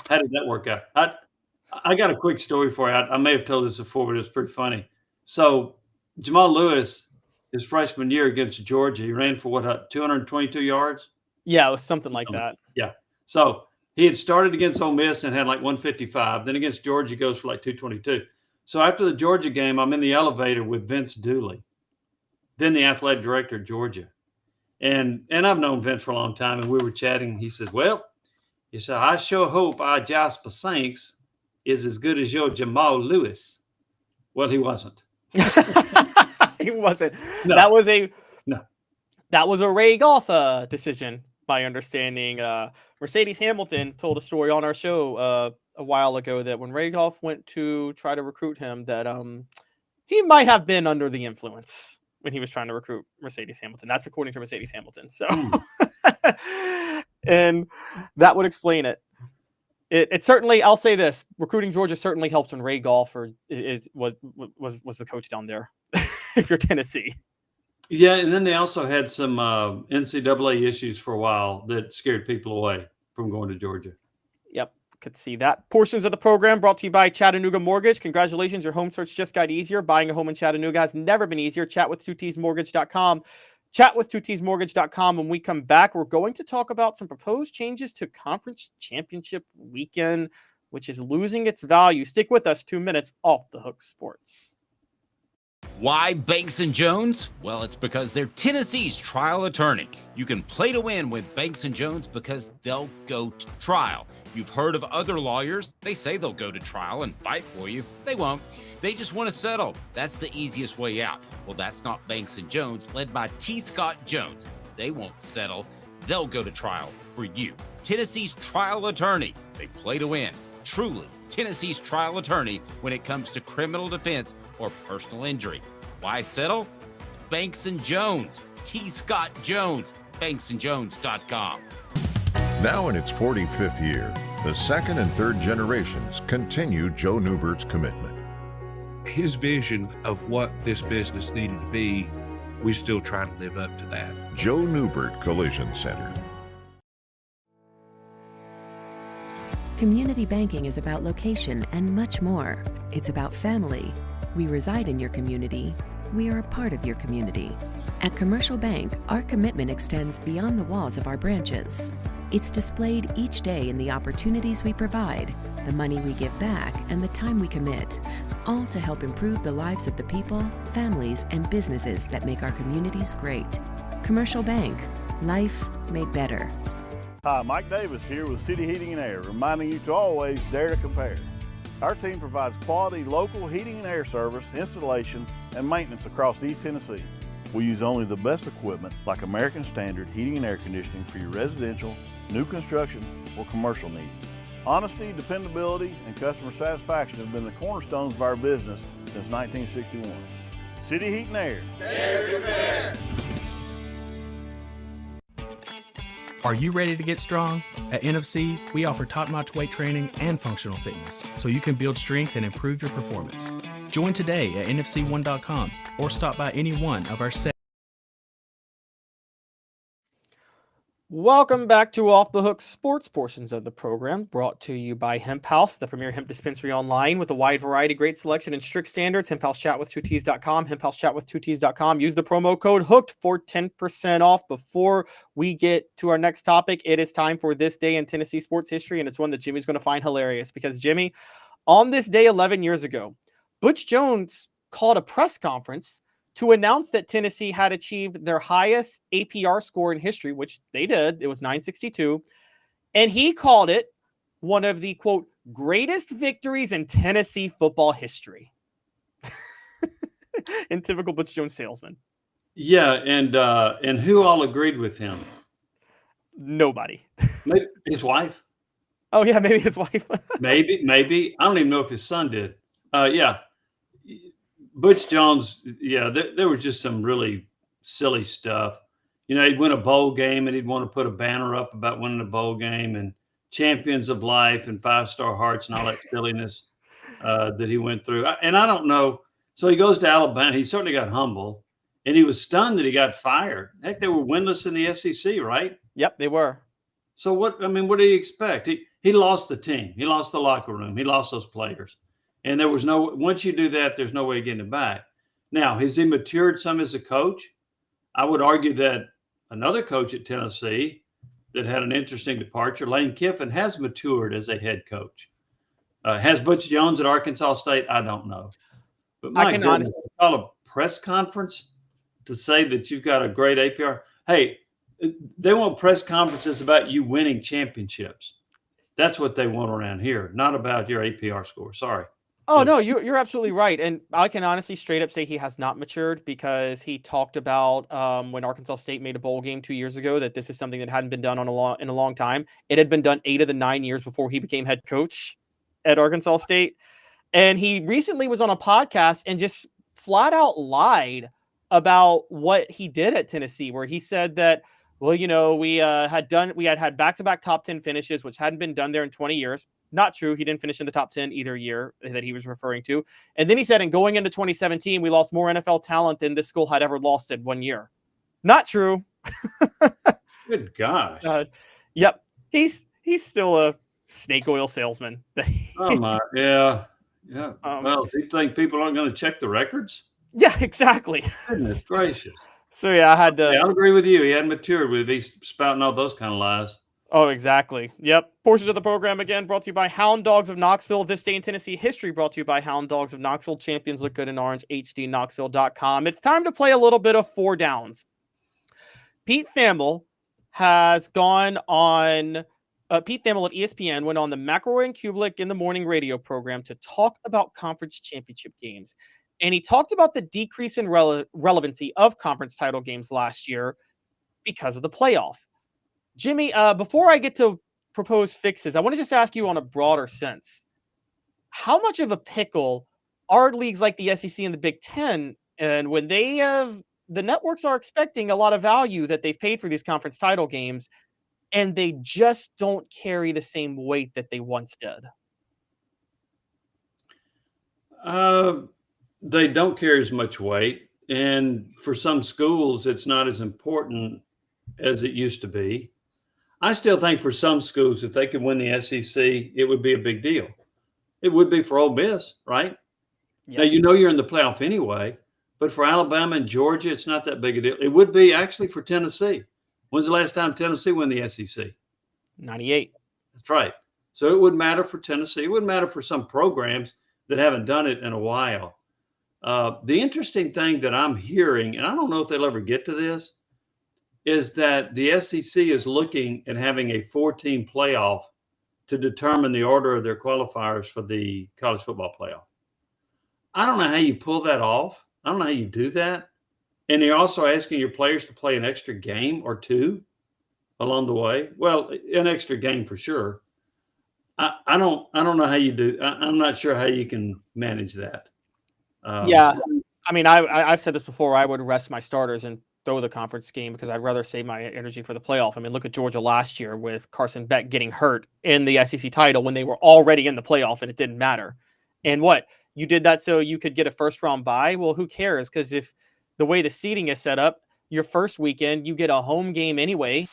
how did that work out? I got a quick story for you. I may have told this before, but it's pretty funny. So Jamal Lewis his freshman year against Georgia. He ran for 222 yards? Yeah, it was something like that. Yeah. So he had started against Ole Miss and had like 155. Then against Georgia, he goes for like 222. So after the Georgia game, I'm in the elevator with Vince Dooley, then the athletic director at Georgia. And I've known Vince for a long time, and we were chatting. He says, well, he said, I sure hope our Jasper Sanks is as good as your Jamal Lewis. Well, he wasn't. He wasn't. No. That was a Ray Goff decision, my understanding. Mercedes Hamilton told a story on our show a while ago that when Ray Goff went to try to recruit him, that he might have been under the influence when he was trying to recruit Mercedes Hamilton. That's according to Mercedes Hamilton. So, and that would explain it. It certainly, I'll say this: recruiting Georgia certainly helps when Ray Goff was the coach down there. If you're Tennessee. Yeah, and then they also had some NCAA issues for a while that scared people away from going to Georgia. Yep, could see that. Portions of the program brought to you by Chattanooga Mortgage. Congratulations, your home search just got easier. Buying a home in Chattanooga has never been easier. Chat with 2tsmortgage.com. Chat with 2tsmortgage.com. When we come back, we're going to talk about some proposed changes to Conference Championship Weekend, which is losing its value. Stick with us. 2 minutes off the hook sports. Why Banks & Jones? Well, it's because they're Tennessee's trial attorney. You can play to win with Banks & Jones because they'll go to trial. You've heard of other lawyers. They say they'll go to trial and fight for you. They won't. They just want to settle. That's the easiest way out. Well, that's not Banks & Jones, led by T. Scott Jones. They won't settle. They'll go to trial for you. Tennessee's trial attorney. They play to win. Truly, Tennessee's trial attorney when it comes to criminal defense or personal injury. Why settle? It's Banks & Jones. T. Scott Jones. BanksandJones.com. Now in its 45th year, the second and third generations continue Joe Newbert's commitment. His vision of what this business needed to be, we still try to live up to that. Joe Newbert Collision Center. Community banking is about location and much more. It's about family. We reside in your community. We are a part of your community. At Commercial Bank, our commitment extends beyond the walls of our branches. It's displayed each day in the opportunities we provide, the money we give back, and the time we commit, all to help improve the lives of the people, families, and businesses that make our communities great. Commercial Bank, life made better. Hi, Mike Davis here with City Heating and Air, reminding you to always dare to compare. Our team provides quality local heating and air service, installation, and maintenance across East Tennessee. We use only the best equipment like American Standard heating and air conditioning for your residential, new construction, or commercial needs. Honesty, dependability, and customer satisfaction have been the cornerstones of our business since 1961. City Heat and Air. Dare to compare. Are you ready to get strong? At NFC, we offer top-notch weight training and functional fitness, so you can build strength and improve your performance. Join today at nfc1.com or stop by any one of our Welcome back to Off the Hook Sports, portions of the program brought to you by Hemp House, the premier hemp dispensary online with a wide variety, great selection, and strict standards. Hemp House Chat with 2ts.com, Hemp House Chat with 2ts.com. Use the promo code HOOKED for 10% off. Before we get to our next topic, it is time for This Day in Tennessee Sports History, and it's one that Jimmy's going to find hilarious because, Jimmy, on this day 11 years ago, Butch Jones called a press conference to announce that Tennessee had achieved their highest APR score in history, which they did. It was 962. And he called it one of the, quote, greatest victories in Tennessee football history. In typical Butch Jones salesman. Yeah, and who all agreed with him? Nobody. Maybe his wife. Oh, yeah, maybe his wife. maybe. I don't even know if his son did. Yeah. Butch Jones, yeah, there was just some really silly stuff. You know, he'd win a bowl game and he'd want to put a banner up about winning a bowl game and champions of life and 5-star hearts and all that silliness that he went through. And I don't know. So he goes to Alabama. He certainly got humble and he was stunned that he got fired. Heck, they were winless in the SEC, right? Yep, they were. So what do you expect? He lost the team. He lost the locker room. He lost those players. And there was once you do that, there's no way of getting it back. Now, has he matured some as a coach? I would argue that another coach at Tennessee that had an interesting departure, Lane Kiffin, has matured as a head coach. Has Butch Jones at Arkansas State? I don't know. But my goodness, call a press conference to say that you've got a great APR. Hey, they want press conferences about you winning championships. That's what they want around here, not about your APR score. Sorry. Oh, no, you're absolutely right. And I can honestly straight up say he has not matured, because he talked about when Arkansas State made a bowl game 2 years ago that this is something that hadn't been done in a long time. It had been done 8 of the 9 years before he became head coach at Arkansas State. And he recently was on a podcast and just flat out lied about what he did at Tennessee, where he said that, well, we had back-to-back top 10 finishes, which hadn't been done there in 20 years. Not true. He didn't finish in the top 10 either year that he was referring to. And then he said, and going into 2017, we lost more NFL talent than this school had ever lost in 1 year. Not true. Good gosh. Yep. He's still a snake oil salesman. Oh my, yeah. Yeah. Well, do you think people aren't going to check the records? Yeah, exactly. Goodness gracious. So yeah, I had to. Yeah, I'll agree with you. He hadn't matured with these spouting all those kind of lies. Oh, exactly. Yep. Portions of the program again brought to you by Hound Dogs of Knoxville. This Day in Tennessee History brought to you by Hound Dogs of Knoxville. Champions look good in orange. HDKnoxville.com. It's time to play a little bit of 4 downs. Pete Thamel has gone on. Pete Thamel of ESPN went on the McElroy and Kubelik in the Morning radio program to talk about conference championship games. And he talked about the decrease in relevancy of conference title games last year because of the playoff. Jimmy, before I get to propose fixes, I want to just ask you on a broader sense, how much of a pickle are leagues like the SEC and the Big Ten, and when they have the networks are expecting a lot of value that they've paid for these conference title games, and they just don't carry the same weight that they once did? They don't carry as much weight, and for some schools, it's not as important as it used to be. I still think for some schools, if they could win the SEC, it would be a big deal. It would be for Ole Miss, right? Yep. Now, you're in the playoff anyway, but for Alabama and Georgia, it's not that big a deal. It would be actually for Tennessee. When's the last time Tennessee won the SEC? 98. That's right. So it would matter for Tennessee. It would matter for some programs that haven't done it in a while. The interesting thing that I'm hearing, and I don't know if they'll ever get to this, is that the SEC is looking at having a 4-team playoff to determine the order of their qualifiers for the college football playoff. I don't know how you pull that off. I don't know how you do that. And you're also asking your players to play an extra game or 2 along the way. Well, an extra game for sure. I don't know how you do. I'm not sure how you can manage that. Yeah. I mean, I've said this before. I would rest my starters and throw the conference game because I'd rather save my energy for the playoff. I mean, look at Georgia last year with Carson Beck getting hurt in the SEC title when they were already in the playoff and it didn't matter. And what? You did that so you could get a first-round bye? Well, who cares? Because if the way the seeding is set up, your first weekend, you get a home game anyway,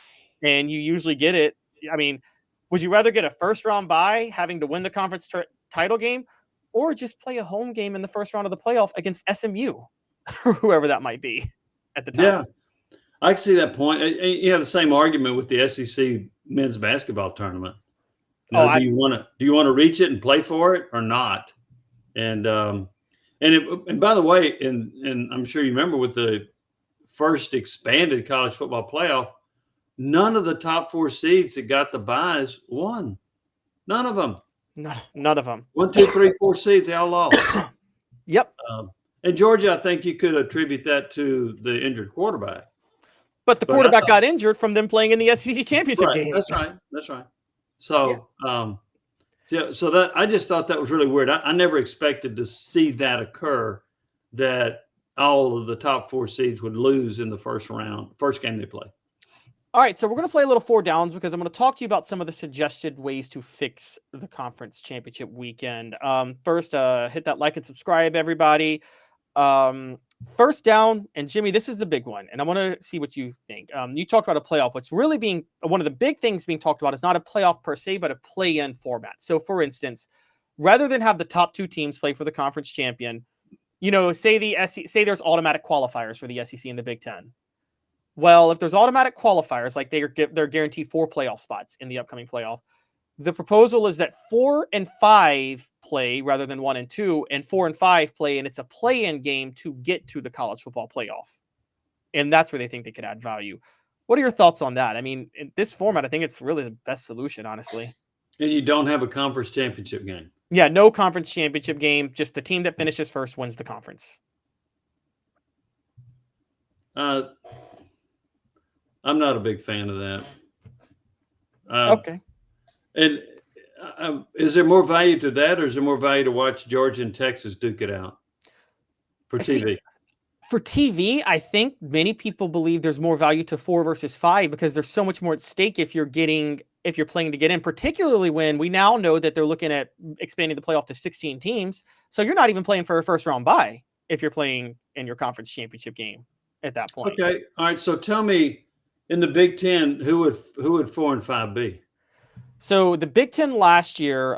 and you usually get it. I mean, would you rather get a first-round bye having to win the conference title game or just play a home game in the first round of the playoff against SMU or whoever that might be at the time? Yeah, I can see that point. You have the same argument with the SEC men's basketball tournament. Do you want to reach it and play for it or not? And by the way, and I'm sure you remember with the first expanded college football playoff, none of the top 4 seeds that got the byes won. None of them. None of them. 1, 2, 3, 4 seeds, they all lost. Yep. And Georgia, I think you could attribute that to the injured quarterback. But the quarterback got injured from them playing in the SEC championship game. That's right. So, so that I just thought that was really weird. I never expected to see that occur, that all of the top 4 seeds would lose in the first game they play. All right, so we're going to play a little 4 downs because I'm going to talk to you about some of the suggested ways to fix the conference championship weekend. First, hit that like and subscribe, everybody. First down, and Jimmy, this is the big one, and I want to see what you think. You talked about a playoff. What's really being one of the big things being talked about is not a playoff per se, but a play-in format. So, for instance, rather than have the top 2 teams play for the conference champion, say there's automatic qualifiers for the SEC and the Big Ten. Well, if there's automatic qualifiers, like they're guaranteed 4 playoff spots in the upcoming playoff, the proposal is that 4 and 5 play rather than 1 and 2, and 4 and 5 play, and it's a play-in game to get to the college football playoff. And that's where they think they could add value. What are your thoughts on that? I mean, in this format, I think it's really the best solution, honestly. And you don't have a conference championship game. Yeah, no conference championship game. Just the team that finishes first wins the conference. I'm not a big fan of that. Okay. And is there more value to that, or is there more value to watch Georgia and Texas duke it out for TV? For TV, I think many people believe there's more value to 4 versus 5 because there's so much more at stake if you're playing to get in, particularly when we now know that they're looking at expanding the playoff to 16 teams. So you're not even playing for a first round bye if you're playing in your conference championship game at that point. Okay. All right. So tell me, in the Big Ten, who would 4 and 5 be? So the Big Ten last year,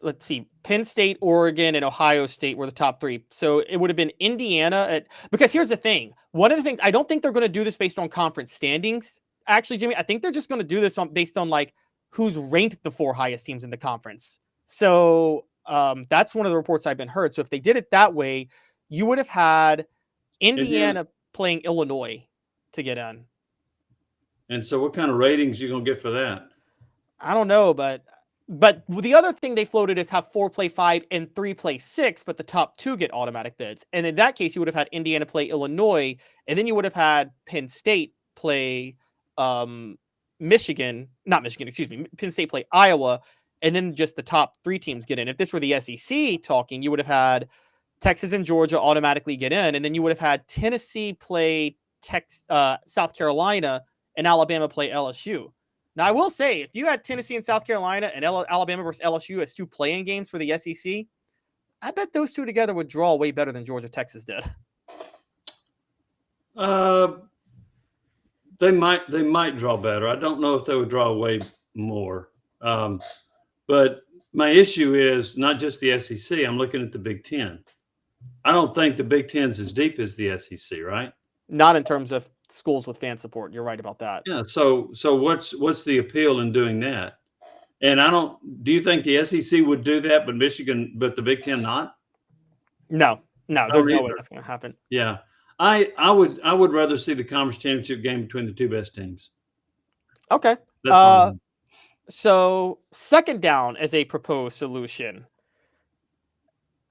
let's see, Penn State, Oregon, and Ohio State were the top 3. So it would have been Indiana because here's the thing. One of the things, I don't think they're going to do this based on conference standings. Actually, Jimmy, I think they're just going to do this based on like who's ranked the 4 highest teams in the conference. So that's one of the reports I've been heard. So if they did it that way, you would have had Indiana playing Illinois to get in. And so what kind of ratings are you going to get for that? I don't know, but the other thing they floated is have 4 play 5 and 3 play 6, but the top 2 get automatic bids. And in that case, you would have had Indiana play Illinois, and then you would have had Penn State play Penn State play Iowa, and then just the top 3 teams get in. If this were the SEC talking, you would have had Texas and Georgia automatically get in, and then you would have had Tennessee play South Carolina and Alabama play LSU. Now, I will say, if you had Tennessee and South Carolina and Alabama versus LSU as 2 play-in games for the SEC, I bet those 2 together would draw way better than Georgia Texas did. They might draw better. I don't know if they would draw way more. But my issue is not just the SEC. I'm looking at the Big Ten. I don't think the Big Ten's as deep as the SEC, right? Not in terms of schools with fan support. You're right about that. Yeah. So what's the appeal in doing that? And do you think the SEC would do that, but the Big Ten not? No, there's no way that's going to happen. Yeah. I would rather see the conference championship game between the 2 best teams. Okay. So second down as a proposed solution.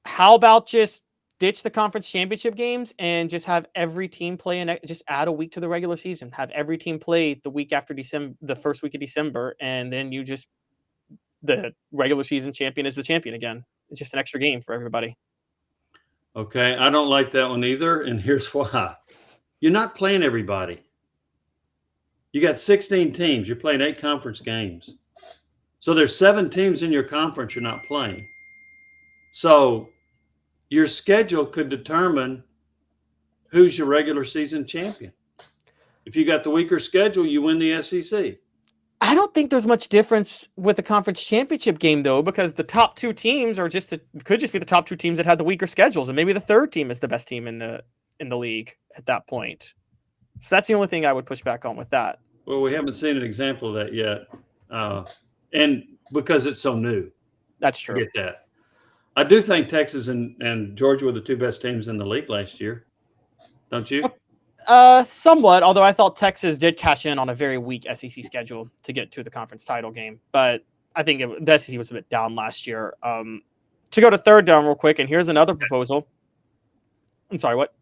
How about just ditch the conference championship games and just have every team play and just add a week to the regular season. Have every team play the week after December, the first week of December, and then the regular season champion is the champion again. It's just an extra game for everybody. Okay, I don't like that one either, and here's why. You're not playing everybody. You got 16 teams. You're playing 8 conference games. So there's 7 teams in your conference you're not playing. So your schedule could determine who's your regular season champion. If you got the weaker schedule, you win the SEC. I don't think there's much difference with the conference championship game, though, because the top 2 teams could just be the top 2 teams that had the weaker schedules, and maybe the third team is the best team in the league at that point. So that's the only thing I would push back on with that. Well, we haven't seen an example of that yet, and because it's so new. That's true. I get that. I do think Texas and Georgia were the 2 best teams in the league last year. Don't you? Somewhat, although I thought Texas did cash in on a very weak SEC schedule to get to the conference title game. But I think the SEC was a bit down last year. To go to third down real quick, and here's another proposal. I'm sorry, what?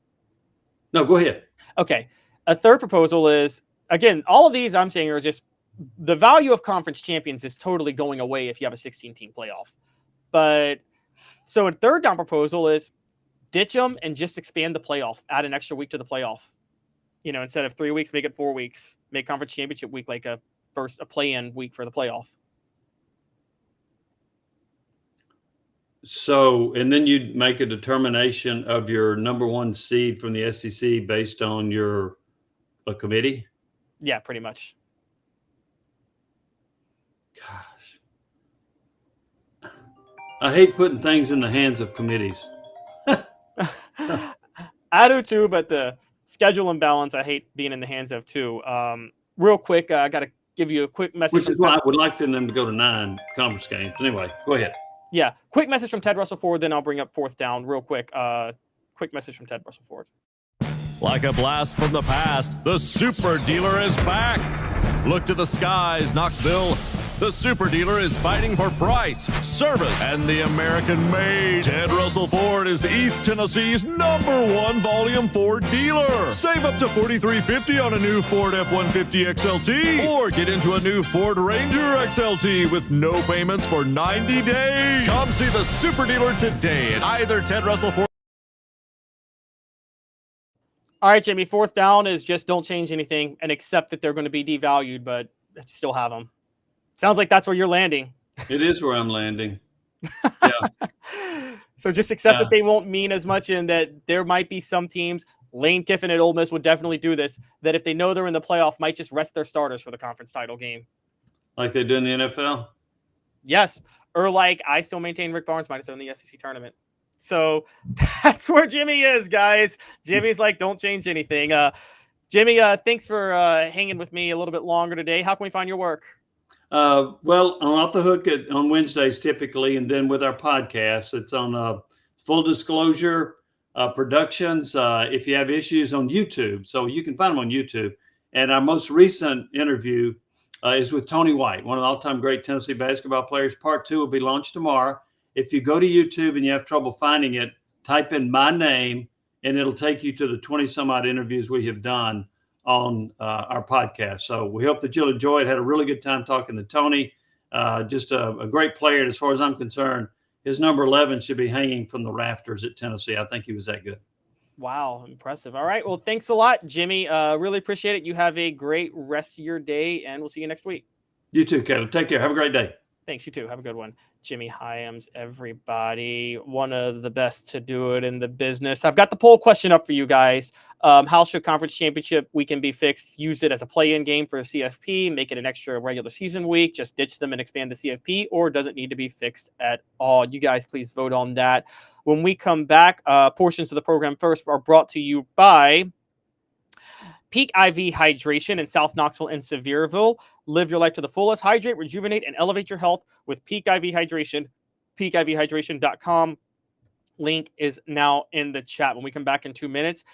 No, go ahead. Okay. A third proposal is, again, all of these I'm saying are just the value of conference champions is totally going away if you have a 16-team playoff. But so a third down proposal is ditch them and just expand the playoff. Add an extra week to the playoff. Instead of 3 weeks, make it 4 weeks. Make conference championship week like a play-in week for the playoff. So, and then you'd make a determination of your number 1 seed from the SEC based on a committee? Yeah, pretty much. Gosh. I hate putting things in the hands of committees. I do too, but the schedule imbalance, I hate being in the hands of too. Real quick, I got to give you a quick message. Which is why I would like them to go to 9 conference games. Anyway, go ahead. Yeah, quick message from Ted Russell Ford, then I'll bring up fourth down real quick. Quick message from Ted Russell Ford. Like a blast from the past, the Super Dealer is back. Look to the skies, Knoxville. The Super Dealer is fighting for price, service, and the American made. Ted Russell Ford is East Tennessee's #1 volume Ford dealer. Save up to $4,350 on a new Ford F-150 XLT, or get into a new Ford Ranger XLT with no payments for 90 days. Come see the Super Dealer today at either Ted Russell Ford. All right, Jimmy, fourth down is just don't change anything and accept that they're going to be devalued, but still have them. Sounds like that's where you're landing. It is where I'm landing. Yeah. So just accept that they won't mean as much, and that there might be some teams, Lane Kiffin at Ole Miss would definitely do this, that if they know they're in the playoff, might just rest their starters for the conference title game. Like they do in the NFL? Yes. Or like I still maintain Rick Barnes might have thrown the SEC tournament. So that's where Jimmy is, guys. Jimmy's like, don't change anything. Jimmy, thanks for hanging with me a little bit longer today. How can we find your work? Well, on Off the Hook on Wednesdays typically, and then with our podcast, it's on Full Disclosure Productions. If you have issues on YouTube, so you can find them on YouTube. And our most recent interview is with Tony White, one of the all-time great Tennessee basketball players. Part 2 will be launched tomorrow. If you go to YouTube and you have trouble finding it, type in my name, and it'll take you to the 20-some-odd interviews we have done on our podcast. So we hope that you'll enjoy it. Had a really good time talking to Tony. Just a great player. And as far as I'm concerned, his number 11 should be hanging from the rafters at Tennessee. I think he was that good. Wow, impressive. All right, well, thanks a lot, Jimmy. Really appreciate it. You have a great rest of your day, and we'll see you next week. You too, Caleb. Take care. Have a great day. Thanks, you too. Have a good one. Jimmy Hyams, everybody. One of the best to do it in the business. I've got the poll question up for you guys. How should conference championship weekend be fixed? Use it as a play-in game for a CFP, make it an extra regular season week, just ditch them and expand the CFP, or does it need to be fixed at all? You guys please vote on that. When we come back, portions of the program first are brought to you by Peak IV Hydration in South Knoxville and Sevierville. Live your life to the fullest. Hydrate, rejuvenate, and elevate your health with Peak IV Hydration. PeakIVHydration.com. Link is now in the chat. When we come back in 2 minutes,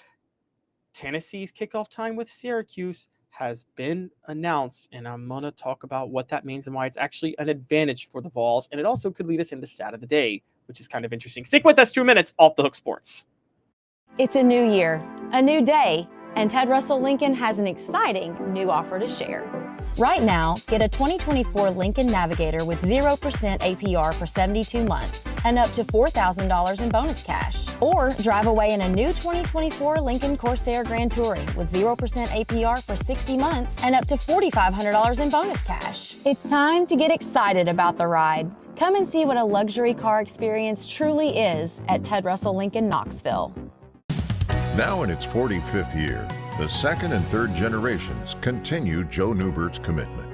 Tennessee's kickoff time with Syracuse has been announced, and I'm going to talk about what that means and why it's actually an advantage for the Vols, and it also could lead us into Stat of the Day, which is kind of interesting. Stick with us. 2 minutes, Off the Hook Sports. It's a new year, a new day, and Ted Russell Lincoln has an exciting new offer to share. Right now, get a 2024 Lincoln Navigator with 0% APR for 72 months and up to $4,000 in bonus cash. Or drive away in a new 2024 Lincoln Corsair Grand Touring with 0% APR for 60 months and up to $4,500 in bonus cash. It's time to get excited about the ride. Come and see what a luxury car experience truly is at Ted Russell Lincoln Knoxville. Now in its 45th year, the second and third generations continue Joe Newbert's commitment.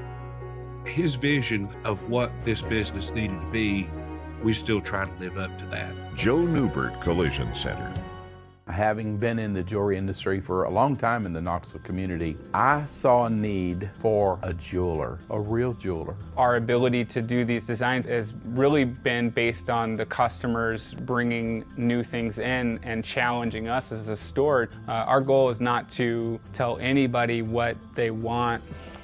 His vision of what this business needed to be, we still try to live up to that. Joe Newbert Collision Center. Having been in the jewelry industry for a long time in the Knoxville community, I saw a need for a jeweler, a real jeweler. Our ability to do these designs has really been based on the customers bringing new things in and challenging us as a store. Our goal is not to tell anybody what they want.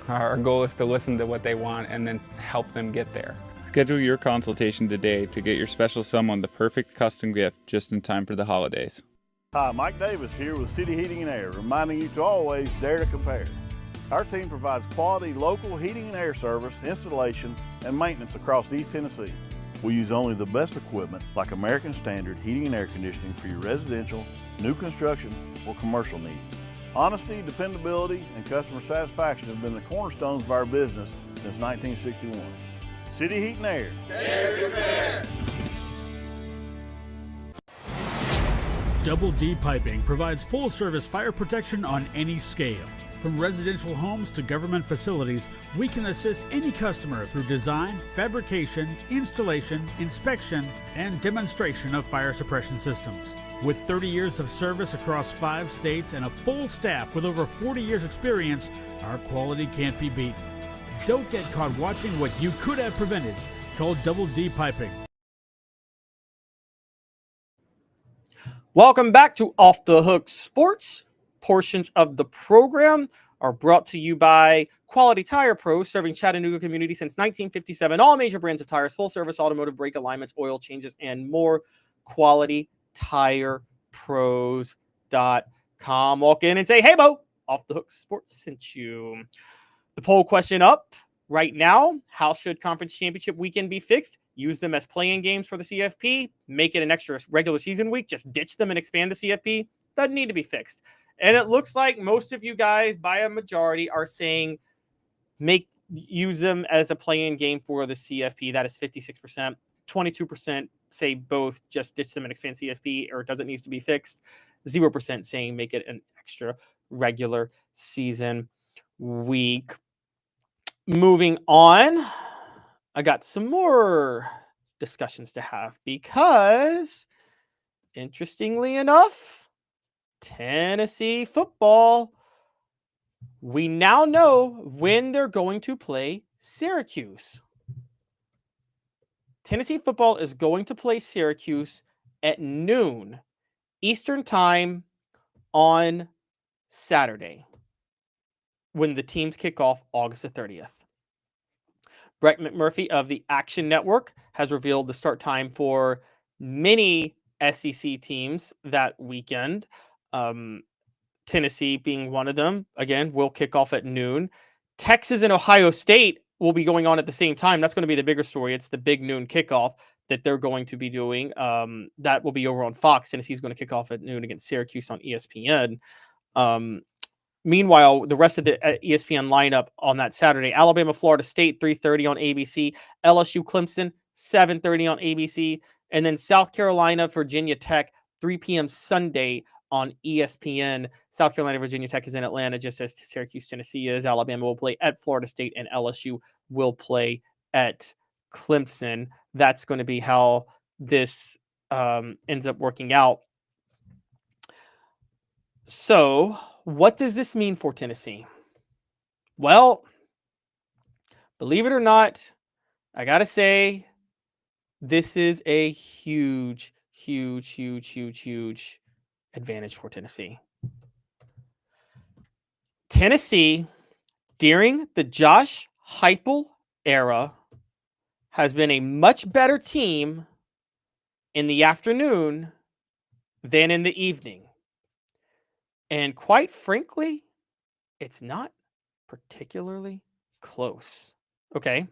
Our goal is to listen to what they want and then help them get there. Schedule your consultation today to get your special someone the perfect custom gift just in time for the holidays. Hi, Mike Davis here with City Heating and Air, reminding you to always dare to compare. Our team provides quality local heating and air service, installation, and maintenance across East Tennessee. We use only the best equipment like American Standard heating and air conditioning for your residential, new construction, or commercial needs. Honesty, dependability, and customer satisfaction have been the cornerstones of our business since 1961. City Heat and Air. Dare to compare. Double D Piping provides full-service fire protection on any scale. From residential homes to government facilities, we can assist any customer through design, fabrication, installation, inspection, and demonstration of fire suppression systems. With 30 years of service across 5 states and a full staff with over 40 years experience, our quality can't be beat. Don't get caught watching what you could have prevented. Call Double D Piping. Welcome back to Off the Hook Sports. Portions of the program are brought to you by Quality Tire Pros, serving Chattanooga community since 1957. All major brands of tires, full service automotive brake alignments, oil changes, and more. QualityTirePros.com. Walk in and say, hey, Bo, Off the Hook Sports sent you. The poll question up right now: how should conference championship weekend be fixed? Use them as playing games for the CFP. Make it an extra regular season week. Just ditch them and expand the CFP. Doesn't need to be fixed. And it looks like most of you guys, by a majority, are saying use them as a play-in game for the CFP. That is 56%. 22% say both, just ditch them and expand CFP, or it doesn't need to be fixed. 0% saying make it an extra regular season week. Moving on, I got some more discussions to have because, interestingly enough, Tennessee football, we now know when they're going to play Syracuse. Tennessee football is going to play Syracuse at noon Eastern time on Saturday when the teams kick off August the 30th. Brett McMurphy of the Action Network has revealed the start time for many SEC teams that weekend. Tennessee being one of them. Again, will kick off at noon. Texas and Ohio State will be going on at the same time. That's going to be the bigger story. It's the big noon kickoff that they're going to be doing. That will be over on Fox. Tennessee's going to kick off at noon against Syracuse on ESPN. Meanwhile, the rest of the ESPN lineup on that Saturday: Alabama, Florida State, 3:30 on ABC. LSU, Clemson, 7:30 on ABC. And then South Carolina, Virginia Tech, 3 p.m. Sunday on ESPN. South Carolina, Virginia Tech is in Atlanta, just as Syracuse, Tennessee is. Alabama will play at Florida State, and LSU will play at Clemson. That's going to be how this ends up working out. So, what does this mean for Tennessee? Well, believe it or not, I got to say, this is a huge advantage for Tennessee. Tennessee, during the Josh Heupel era, has been a much better team in the afternoon than in the evening. And quite frankly, it's not particularly close. Okay.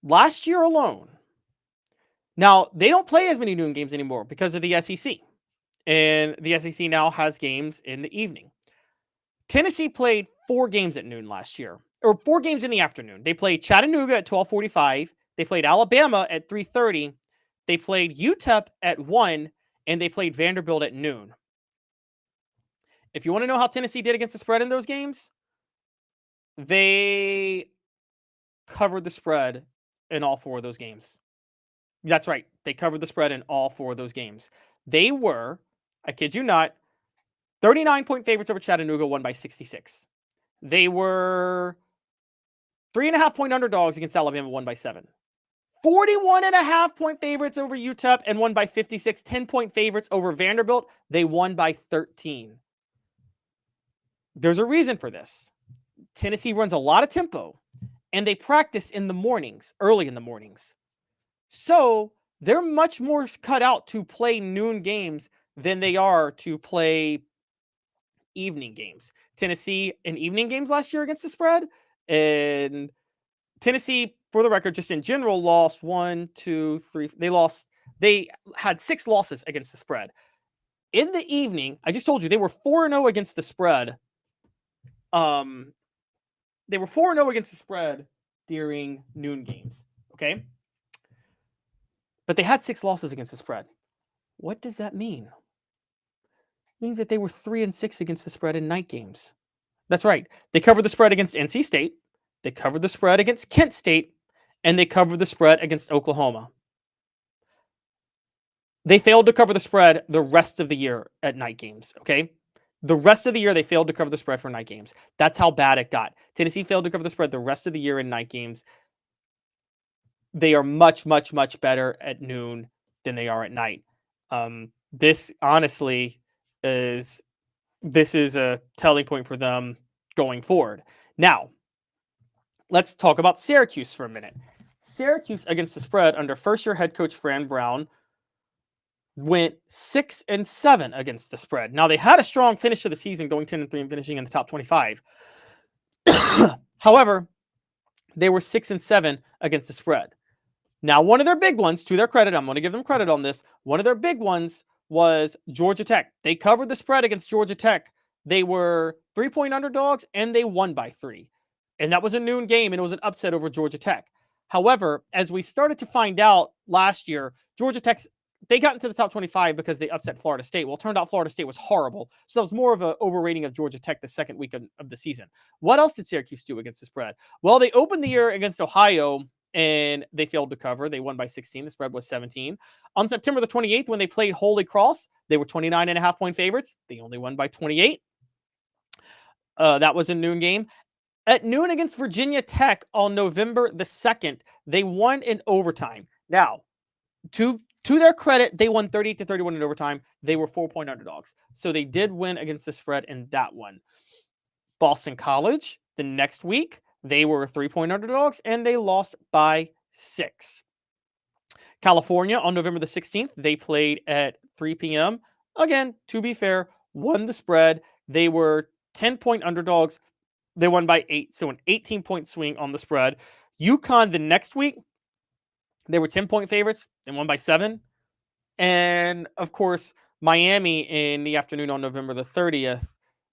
Last year alone, now they don't play as many noon games anymore because of the SEC. And the SEC now has games in the evening. Tennessee played 4 games at noon last year, or 4 games in the afternoon. They played Chattanooga at 12:45. They played Alabama at 3:30. They played UTEP at 1, and they played Vanderbilt at noon. If you want to know how Tennessee did against the spread in those games, they covered the spread in all 4 of those games. That's right. They covered the spread in all 4 of those games. They were, I kid you not, 39-point favorites over Chattanooga, won by 66. They were 3.5-point underdogs against Alabama, won by 7. 41.5-point favorites over UTEP and won by 56. 10-point favorites over Vanderbilt. They won by 13. There's a reason for this. Tennessee runs a lot of tempo, and they practice in the mornings, early in the mornings. So they're much more cut out to play noon games than they are to play evening games. Tennessee in evening games last year against the spread, and Tennessee, for the record, just in general, lost 1, 2, 3. They had 6 losses against the spread. In the evening, I just told you they were 4-0 against the spread. They were 4-0 against the spread during noon games. Okay. But they had 6 losses against the spread. What does that mean? It means that they were 3-6 against the spread in night games. That's right. They covered the spread against NC State. They covered the spread against Kent State. And they covered the spread against Oklahoma. They failed to cover the spread the rest of the year at night games, okay? The rest of the year, they failed to cover the spread for night games. That's how bad it got. Tennessee failed to cover the spread the rest of the year in night games. They are much, much, much better at noon than they are at night. This honestly is a telling point for them going forward. Now, let's talk about Syracuse for a minute. Syracuse against the spread under first-year head coach Fran Brown went 6-7 against the spread. Now, they had a strong finish to the season, going 10-3 and finishing in the top 25. However, they were 6-7 against the spread. Now, one of their big ones, to their credit, I'm going to give them credit on this. One of their big ones was Georgia Tech. They covered the spread against Georgia Tech. They were 3-point underdogs, and they won by 3. And that was a noon game, and it was an upset over Georgia Tech. However, as we started to find out last year, Georgia Tech, they got into the top 25 because they upset Florida State. Well, it turned out Florida State was horrible. So that was more of an overrating of Georgia Tech the second week of the season. What else did Syracuse do against the spread? Well, they opened the year against Ohio, and they failed to cover. They won by 16. The spread was 17. On September the 28th, when they played Holy Cross, they were 29.5-point favorites. They only won by 28. That was a noon game. At noon against Virginia Tech on November the 2nd, they won in overtime. Now, to their credit, they won 38-31 in overtime. They were 4-point underdogs. So they did win against the spread in that one. Boston College, the next week, they were 3-point underdogs, and they lost by 6. California, on November the 16th, they played at 3 p.m. Again, to be fair, won the spread. They were 10-point underdogs. They won by 8, so an 18-point swing on the spread. UConn the next week, they were 10-point favorites. They won by 7. And, of course, Miami in the afternoon on November the 30th,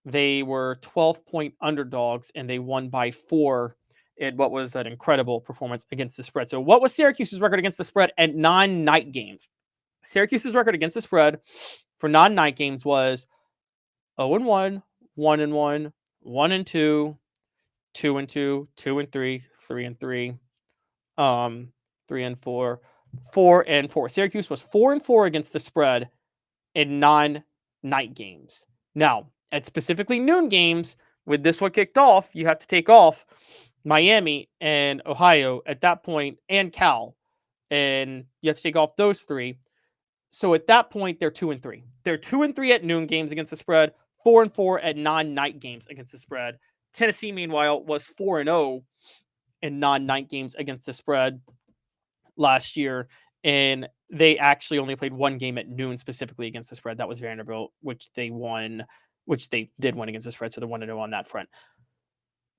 they were 12-point underdogs, and they won by 4 in what was an incredible performance against the spread. So what was Syracuse's record against the spread at non-night games? Syracuse's record against the spread for non-night games was 0-1, 1-1, 1-2, 2-2, 2-3, 3-3, 3-4, 4-4. Syracuse was 4-4 against the spread in non-night games. Now, at specifically noon games, with this one kicked off, you have to take off Miami and Ohio at that point, and Cal, and you have to take off those 3. So at that point, they're 2-3. They're 2-3 at noon games against the spread, 4-4 at non-night games against the spread. Tennessee, meanwhile, was 4-0 in non-night games against the spread last year, and they actually only played one game at noon specifically against the spread. That was Vanderbilt, which they won, which they did win against the spread, so they're 1-0 on that front.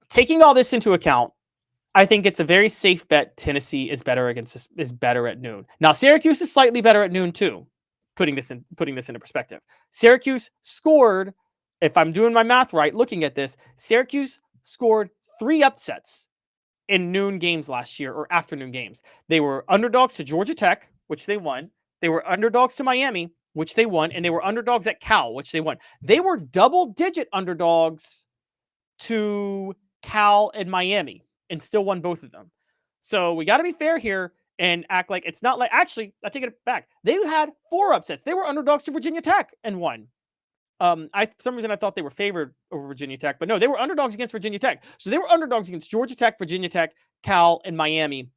Taking all this into account, I think it's a very safe bet Tennessee is better at noon. Now, Syracuse is slightly better at noon too. Putting this into perspective, Syracuse scored, if I'm doing my math right, looking at this, Syracuse scored 3 upsets in noon games last year, or afternoon games. They were underdogs to Georgia Tech, which they won. They were underdogs to Miami, which they won. And they were underdogs at Cal, which they won. They were double-digit underdogs to Cal and Miami and still won both of them. So we got to be fair here and act like it's not like, actually, I take it back. They had 4 upsets. They were underdogs to Virginia Tech and won. For some reason I thought they were favored over Virginia Tech, but no, they were underdogs against Virginia Tech. So they were underdogs against Georgia Tech, Virginia Tech, Cal, and Miami,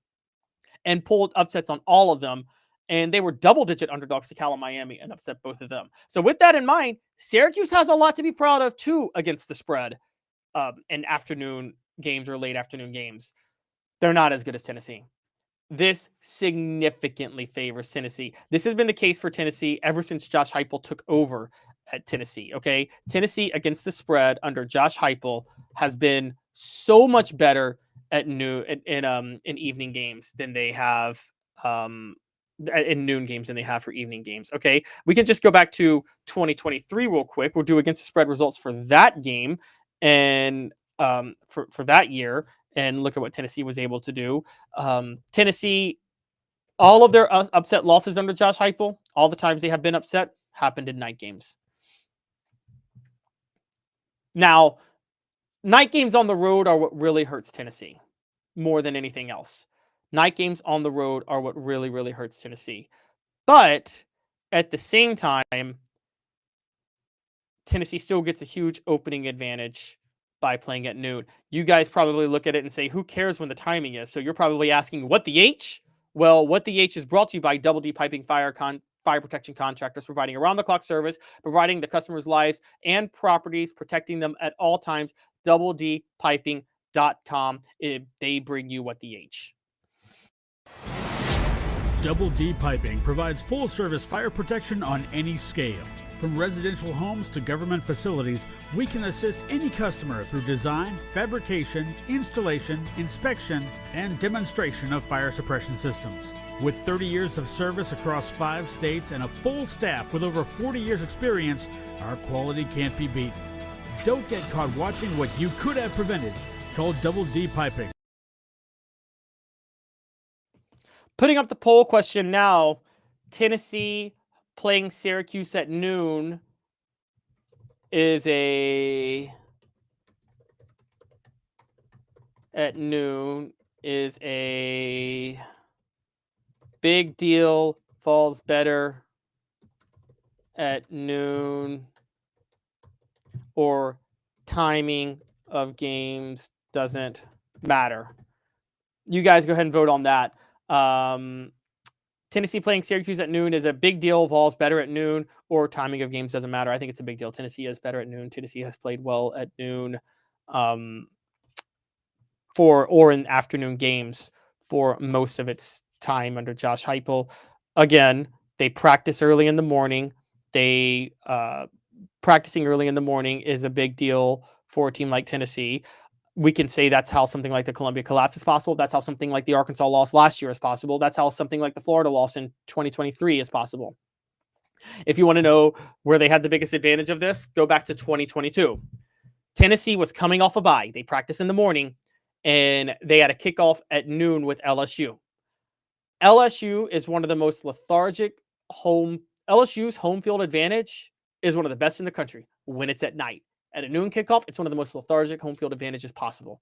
and pulled upsets on all of them. And they were double-digit underdogs to Cal and Miami and upset both of them. So with that in mind, Syracuse has a lot to be proud of too against the spread in afternoon games or late afternoon games. They're not as good as Tennessee. This significantly favors Tennessee. This has been the case for Tennessee ever since Josh Heupel took over at Tennessee. Okay, Tennessee against the spread under Josh Heupel has been so much better at noon in evening games than they have in noon games than they have for evening games. Okay, we can just go back to 2023 real quick. We'll do against the spread results for that game and for that year, and look at what Tennessee was able to do. Tennessee, all of their upset losses under Josh Heupel, all the times they have been upset, happened in night games. Now, night games on the road are what really hurts Tennessee more than anything else. Night games on the road are what really, really hurts Tennessee. But At the same time, Tennessee still gets a huge opening advantage by playing at noon. You guys probably look at it and say, who cares when the timing is? So you're probably asking, what the H? Well, what the H is brought to you by Double D Piping Fire Protection Contractors, providing around-the-clock service, providing the customers' lives and properties, protecting them at all times. DoubleDPiping.com. They bring you what the H. Double D Piping provides full-service fire protection on any scale. From residential homes to government facilities, we can assist any customer through design, fabrication, installation, inspection, and demonstration of fire suppression systems. With 30 years of service across 5 states and a full staff with over 40 years experience, our quality can't be beat. Don't get caught watching what you could have prevented. Call Double D Piping. Putting up the poll question now, Tennessee playing Syracuse at noon is a big deal. Falls better at noon, or timing of games doesn't matter. You guys go ahead and vote on that. Tennessee playing Syracuse at noon is a big deal. Vols better at noon, or timing of games doesn't matter. I think it's a big deal. Tennessee is better at noon. Tennessee has played well at noon, or in afternoon games for most of its time under Josh Heupel. Again, they practice early in the morning. Practicing early in the morning is a big deal for a team like Tennessee. We can say that's how something like the Columbia collapse is possible. That's how something like the Arkansas loss last year is possible. That's how something like the Florida loss in 2023 is possible. If you want to know where they had the biggest advantage of this, go back to 2022. Tennessee was coming off a bye. They practiced in the morning, and they had a kickoff at noon with LSU. LSU is one of the most lethargic LSU's home field advantage is one of the best in the country when it's at night. At a noon kickoff, it's one of the most lethargic home field advantages possible.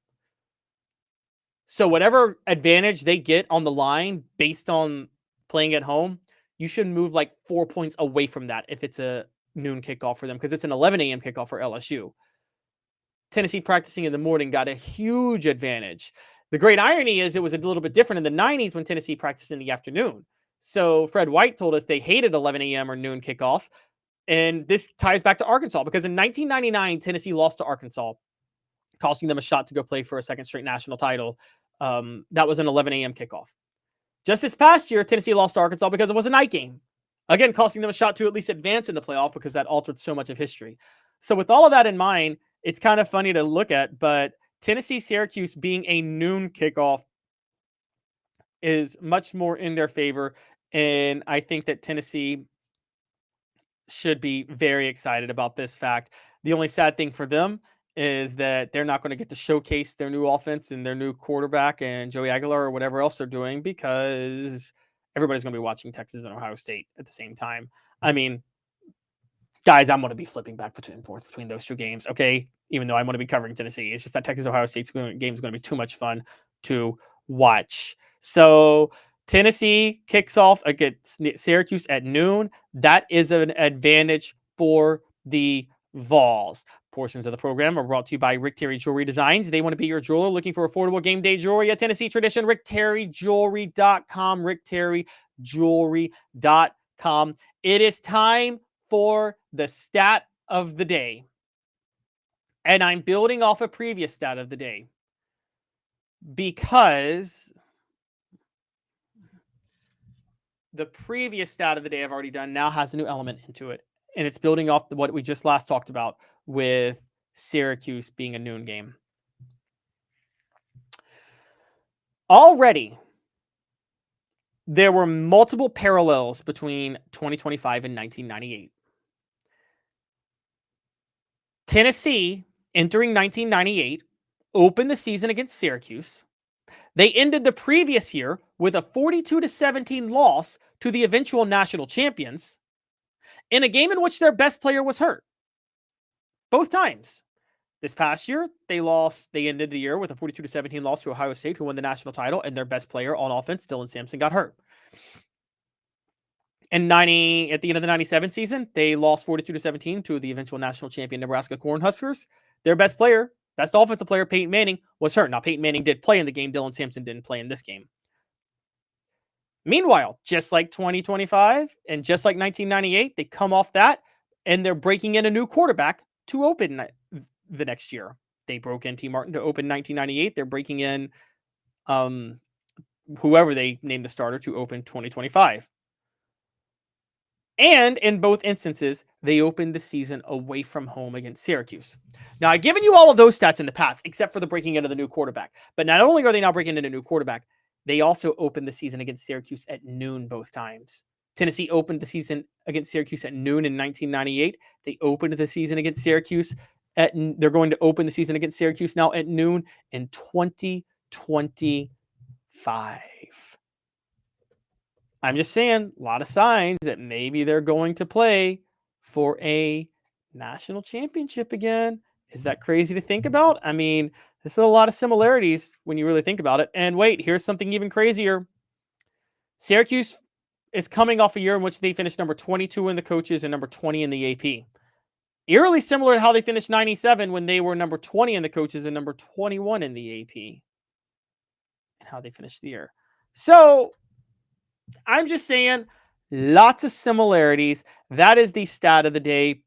So whatever advantage they get on the line based on playing at home, you should move like 4 points away from that if it's a noon kickoff for them, because it's an 11 a.m. kickoff for LSU. Tennessee practicing in the morning got a huge advantage. The great irony is it was a little bit different in the 90s when Tennessee practiced in the afternoon. So Fred White told us they hated 11 a.m. or noon kickoffs. And this ties back to Arkansas, because in 1999, Tennessee lost to Arkansas, costing them a shot to go play for a second straight national title. That was an 11 a.m. kickoff. Just this past year, Tennessee lost to Arkansas because it was a night game. Again, costing them a shot to at least advance in the playoff, because that altered so much of history. So with all of that in mind, it's kind of funny to look at, but Tennessee-Syracuse being a noon kickoff is much more in their favor. And I think that Tennessee should be very excited about this fact. The only sad thing for them is that they're not going to get to showcase their new offense and their new quarterback and Joey Aguilar or whatever else they're doing, because everybody's going to be watching Texas and Ohio State at the same time. I mean, guys, I'm going to be flipping back and forth between those two games, okay? Even though I'm going to be covering Tennessee. It's just that Texas-Ohio State's game is going to be too much fun to watch. So Tennessee kicks off against Syracuse at noon. That is an advantage for the Vols. Portions of the program are brought to you by Rick Terry Jewelry Designs. They want to be your jeweler looking for affordable game day jewelry, a Tennessee tradition. RickTerryJewelry.com. RickTerryJewelry.com. It is time for the stat of the day. And I'm building off a previous stat of the day, because the previous stat of the day I've already done now has a new element into it. And it's building off what we just last talked about with Syracuse being a noon game. Already, there were multiple parallels between 2025 and 1998. Tennessee, entering 1998, opened the season against Syracuse. They ended the previous year with a 42-17 loss to the eventual national champions in a game in which their best player was hurt. Both times. This past year, they ended the year with a 42-17 loss to Ohio State, who won the national title, and their best player on offense, Dylan Sampson, got hurt. at the end of the 97 season, they lost 42-17 to the eventual national champion Nebraska Cornhuskers. Their best offensive player, Peyton Manning, was hurt. Now, Peyton Manning did play in the game. Dylan Sampson didn't play in this game. Meanwhile, just like 2025 and just like 1998, they come off that and they're breaking in a new quarterback to open the next year. They broke in T. Martin to open 1998. They're breaking in whoever they named the starter to open 2025. And in both instances, they opened the season away from home against Syracuse. Now, I've given you all of those stats in the past, except for the breaking into the new quarterback. But not only are they now breaking into a new quarterback, they also opened the season against Syracuse at noon both times. Tennessee opened the season against Syracuse at noon in 1998. They opened the season against Syracuse they're going to open the season against Syracuse now at noon in 2025. I'm just saying, a lot of signs that maybe they're going to play for a national championship again. Is that crazy to think about? I mean, there's a lot of similarities when you really think about it. And wait, here's something even crazier. Syracuse is coming off a year in which they finished number 22 in the coaches and number 20 in the AP. Eerily similar to how they finished 97 when they were number 20 in the coaches and number 21 in the AP. And how they finished the year. So, I'm just saying, lots of similarities. That is the stat of the day.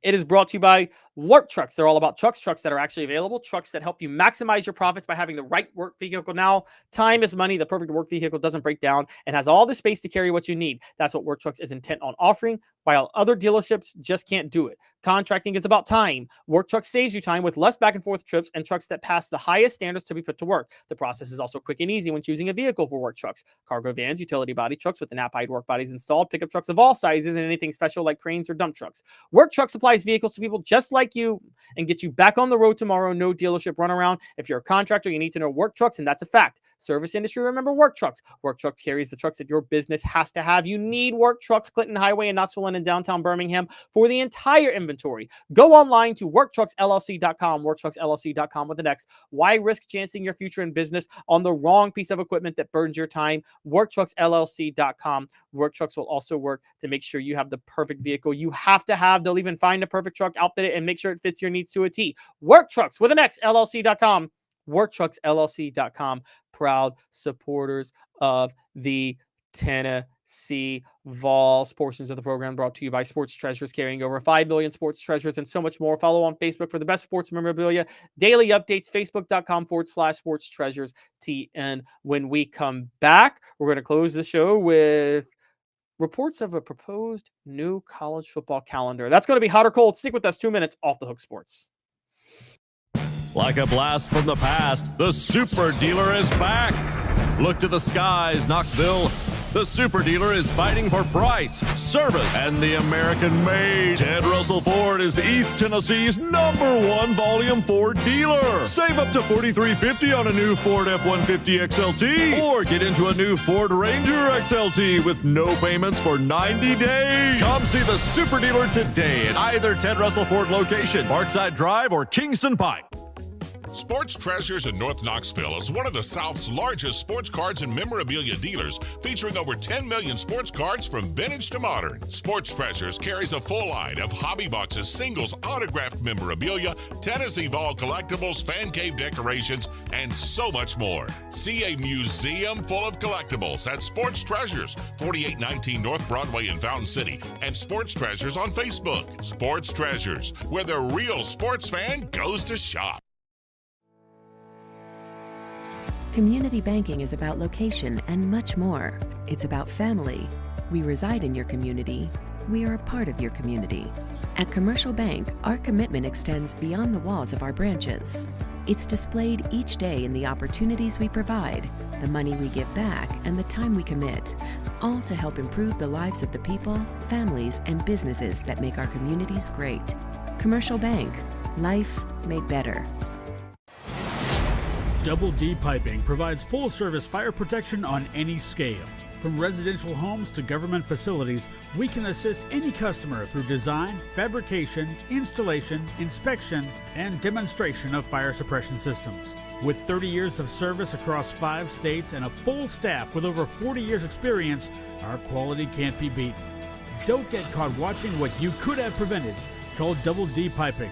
It is brought to you by Work Trucks. They're all about trucks that are actually available, trucks that help you maximize your profits by having the right work vehicle. Now, time is money. The perfect work vehicle doesn't break down and has all the space to carry what you need. That's what Work Trucks is intent on offering, while other dealerships just can't do it. Contracting is about time. Work Trucks saves you time with less back and forth trips and trucks that pass the highest standards to be put to work. The process is also quick and easy when choosing a vehicle for Work Trucks. Cargo vans, utility body trucks with the nap-hide work bodies installed, pickup trucks of all sizes, and anything special like cranes or dump trucks. Work Trucks supplies vehicles to people just like you and get you back on the road tomorrow. No dealership runaround. If you're a contractor, you need to know Work Trucks, and that's a fact. Service industry, remember Work Trucks. Work Trucks carries the trucks that your business has to have. You need Work Trucks, Clinton Highway in Knoxville and in downtown Birmingham for the entire inventory. Go online to worktrucksllc.com, worktrucksllc.com with an X. Why risk chancing your future in business on the wrong piece of equipment that burns your time? Worktrucksllc.com. Work Trucks will also work to make sure you have the perfect vehicle you have to have. They'll even find a perfect truck, outfit it, and make sure it fits your needs to a T. Work Trucks with an X, LLC.com. worktrucksllc.com. Proud supporters of the Tennessee Vols. Portions of the program brought to you by Sports Treasures, carrying over 5 million sports treasures and so much more. Follow on Facebook for the best sports memorabilia. Daily updates, facebook.com/sports treasures TN. When we come back, we're going to close the show with reports of a proposed new college football calendar. That's going to be hot or cold. Stick with us. 2 minutes off the hook sports. Like a blast from the past, the Super Dealer is back. Look to the skies, Knoxville. The Super Dealer is fighting for price, service, and the American made. Ted Russell Ford is East Tennessee's #1 volume Ford dealer. Save up to $4,350 on a new Ford F-150 XLT, or get into a new Ford Ranger XLT with no payments for 90 days. Come see the Super Dealer today at either Ted Russell Ford location, Parkside Drive, or Kingston Pike. Sports Treasures in North Knoxville is one of the South's largest sports cards and memorabilia dealers, featuring over 10 million sports cards from vintage to modern. Sports Treasures carries a full line of hobby boxes, singles, autographed memorabilia, Tennessee Vol collectibles, fan cave decorations, and so much more. See a museum full of collectibles at Sports Treasures, 4819 North Broadway in Fountain City, and Sports Treasures on Facebook. Sports Treasures, where the real sports fan goes to shop. Community banking is about location and much more. It's about family. We reside in your community. We are a part of your community. At Commercial Bank, our commitment extends beyond the walls of our branches. It's displayed each day in the opportunities we provide, the money we give back, and the time we commit, all to help improve the lives of the people, families, and businesses that make our communities great. Commercial Bank, life made better. Double D Piping provides full-service fire protection on any scale. From residential homes to government facilities, we can assist any customer through design, fabrication, installation, inspection, and demonstration of fire suppression systems. With 30 years of service across 5 states and a full staff with over 40 years experience, our quality can't be beat. Don't get caught watching what you could have prevented. Call Double D Piping.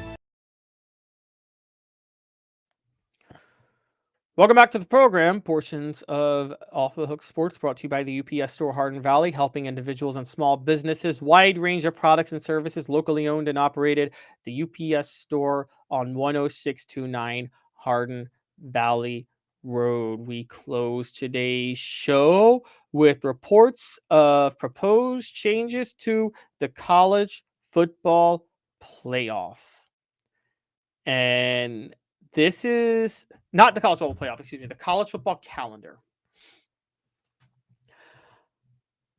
Welcome back to the program. Portions of Off the Hook Sports brought to you by the UPS store Hardin Valley, helping individuals and small businesses. Wide range of products and services, locally owned and operated. The UPS store on 10629 Hardin Valley Road. We close today's show with reports of proposed changes to the college football playoff. And this is not the college football playoff, the college football calendar.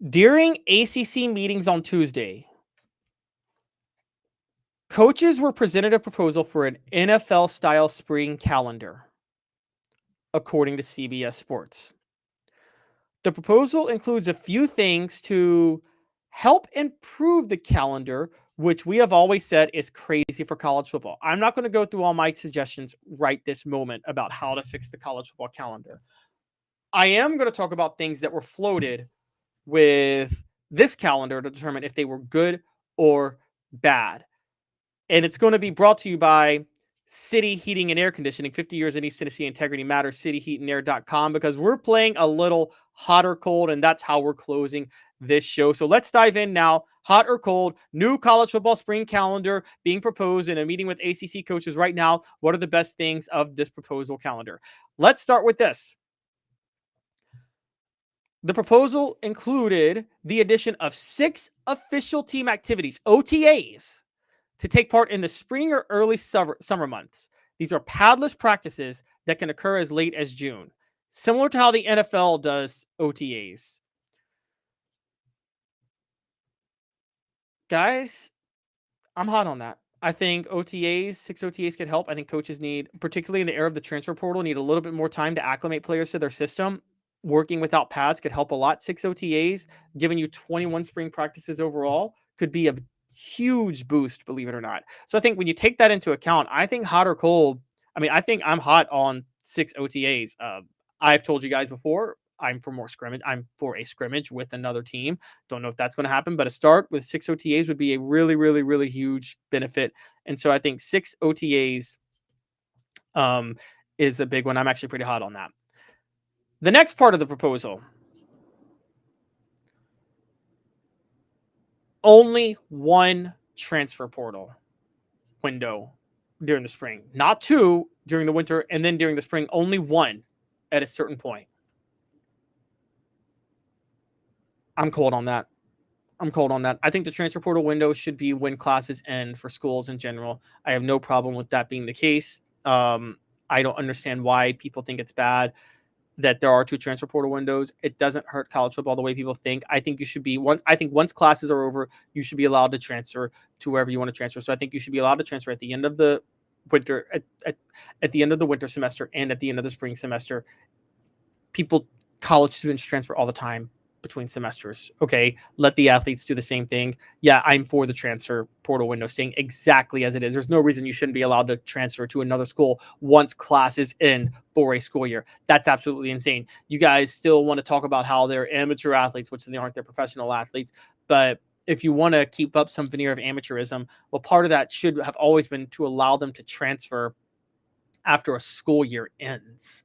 During ACC meetings on Tuesday, coaches were presented a proposal for an NFL-style spring calendar, according to CBS Sports. The proposal includes a few things to help improve the calendar, which we have always said is crazy for college football. I'm not going to go through all my suggestions right this moment about how to fix the college football calendar. I am going to talk about things that were floated with this calendar to determine if they were good or bad. And it's going to be brought to you by City Heating and Air Conditioning, 50 years in East Tennessee. Integrity matters, cityheatandair.com, because we're playing a little hot or cold, and that's how we're closing this show. So let's dive in now. Hot or cold, new college football spring calendar being proposed in a meeting with ACC coaches right now. What are the best things of this proposal calendar? Let's start with this. The proposal included the addition of 6 official team activities, OTAs, to take part in the spring or early summer months. These are padless practices that can occur as late as June, similar to how the NFL does OTAs. Guys, I'm hot on that. I think OTAs, 6 OTAs could help. I think coaches need, particularly in the era of the transfer portal, need a little bit more time to acclimate players to their system. Working without pads could help a lot. 6 OTAs, giving you 21 spring practices overall, could be a huge boost, believe it or not. So I think when you take that into account, I think hot or cold, I think I'm hot on 6 OTAs. I've told you guys before, I'm for a scrimmage with another team. Don't know if that's going to happen, but a start with 6 OTAs would be a really, really, really huge benefit. And so I think 6 OTAs is a big one. I'm actually pretty hot on that. The next part of the proposal, only one transfer portal window during the spring, not 2 during the winter, and then during the spring, only 1 at a certain point. I'm cold on that. I think the transfer portal window should be when classes end for schools in general. I have no problem with that being the case. I don't understand why people think it's bad that there are 2 transfer portal windows. It doesn't hurt college football the way people think. I think you should be once classes are over, you should be allowed to transfer to wherever you want to transfer. So I think you should be allowed to transfer at the end of the winter, at the end of the winter semester and at the end of the spring semester. College students transfer all the time between semesters. Okay, let the athletes do the same thing. Yeah, I'm for the transfer portal window staying exactly as it is. There's no reason you shouldn't be allowed to transfer to another school once classes end for a school year. That's absolutely insane. You guys still want to talk about how they're amateur athletes, which they aren't, they're professional athletes. But if you want to keep up some veneer of amateurism, well, part of that should have always been to allow them to transfer after a school year ends.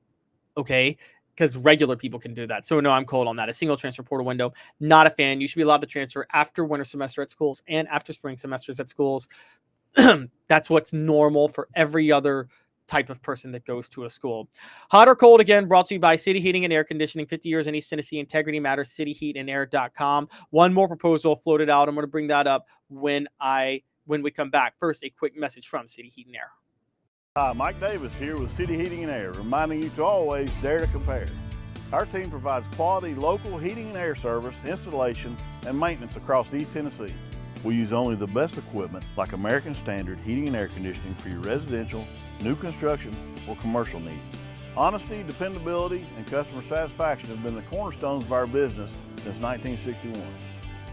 Okay, because regular people can do that. So no, I'm cold on that. A single transfer portal window, not a fan. You should be allowed to transfer after winter semester at schools and after spring semesters at schools. That's what's normal for every other type of person that goes to a school. Hot or cold, again, brought to you by City Heating and Air Conditioning, 50 years in East Tennessee. Integrity matters, cityheatandair.com. One more proposal floated out. I'm going to bring that up when we come back. First, a quick message from City Heat and Air. Hi, Mike Davis here with City Heating and Air, reminding you to always dare to compare. Our team provides quality local heating and air service, installation, and maintenance across East Tennessee. We use only the best equipment like American Standard Heating and Air Conditioning for your residential, new construction, or commercial needs. Honesty, dependability, and customer satisfaction have been the cornerstones of our business since 1961.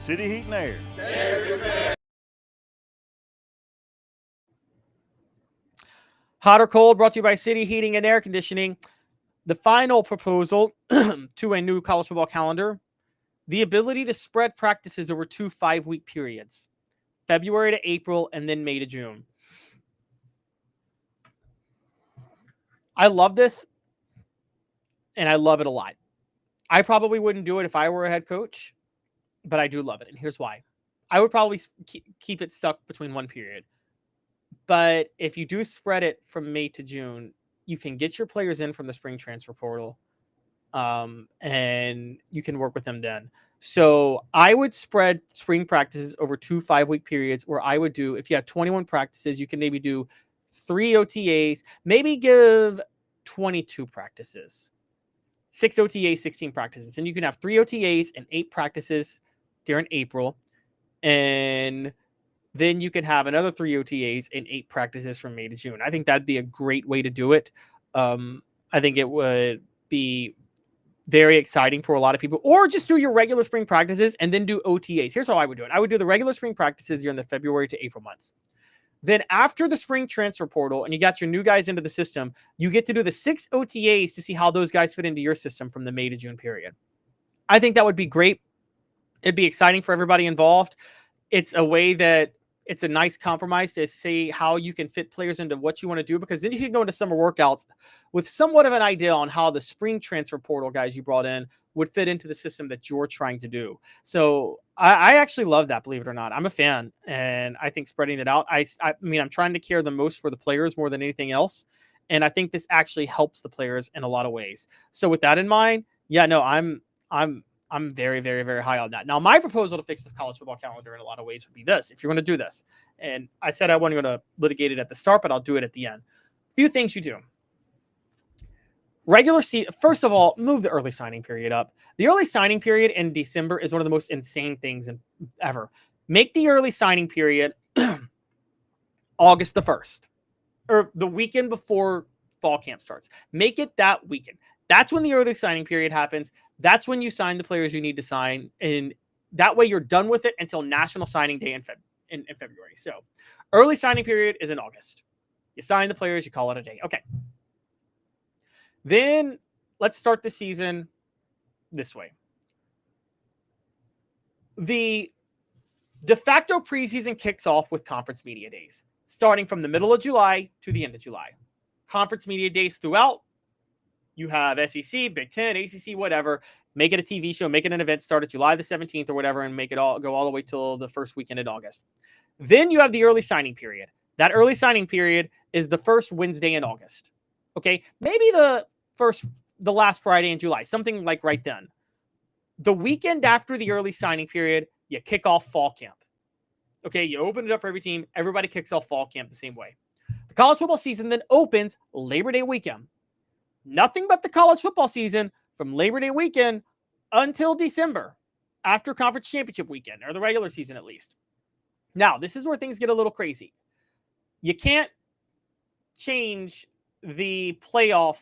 City Heat and Air. There's your best. Hot or cold, brought to you by City Heating and Air Conditioning. The final proposal to a new college football calendar, the ability to spread practices over 2 5-week periods, February to April, and then May to June. I love this, and I love it a lot. I probably wouldn't do it if I were a head coach, but I do love it, and here's why. I would probably keep it stuck between one period. But if you do spread it from May to June, you can get your players in from the spring transfer portal, and you can work with them then. So I would spread spring practices over 2 5-week periods, where I would do, if you have 21 practices, you can maybe do 3 OTAs, maybe give 22 practices, 6 OTAs, 16 practices. And you can have 3 OTAs and 8 practices during April. And then you can have another 3 OTAs and 8 practices from May to June. I think that'd be a great way to do it. I think it would be very exciting for a lot of people. Or just do your regular spring practices and then do OTAs. Here's how I would do it. I would do the regular spring practices during the February to April months. Then after the spring transfer portal and you got your new guys into the system, you get to do the 6 OTAs to see how those guys fit into your system from the May to June period. I think that would be great. It'd be exciting for everybody involved. It's a way that it's a nice compromise to see how you can fit players into what you want to do, because then you can go into summer workouts with somewhat of an idea on how the spring transfer portal guys you brought in would fit into the system that you're trying to do. So I actually love that, believe it or not. I'm a fan, and I think spreading it out, I mean, I'm trying to care the most for the players more than anything else. And I think this actually helps the players in a lot of ways. So with that in mind, yeah, no, I'm very, very, very high on that. Now, my proposal to fix the college football calendar in a lot of ways would be this. If you're going to do this, and I said I wasn't going to litigate it at the start, but I'll do it at the end. A few things you do. Regular season, first of all, move the early signing period up. The early signing period in December is one of the most insane things ever. Make the early signing period August the 1st, or the weekend before fall camp starts. Make it that weekend. That's when the early signing period happens. That's when you sign the players you need to sign. And that way you're done with it until National Signing Day in February. So early signing period is in August. You sign the players, you call it a day. Okay. Then let's start the season this way. The de facto preseason kicks off with conference media days, starting from the middle of July to the end of July. Conference media days throughout. You have SEC, Big Ten, ACC, whatever. Make it a TV show. Make it an event. Start at July the 17th or whatever, and make it all go all the way till the first weekend in August. Then you have the early signing period. That early signing period is the first Wednesday in August. Okay, maybe the last Friday in July, something like right then. The weekend after the early signing period, you kick off fall camp. Okay, you open it up for every team. Everybody kicks off fall camp the same way. The college football season then opens Labor Day weekend. Nothing but the college football season from Labor Day weekend until December, after conference championship weekend, or the regular season at least. Now, this is where things get a little crazy. You can't change the playoff,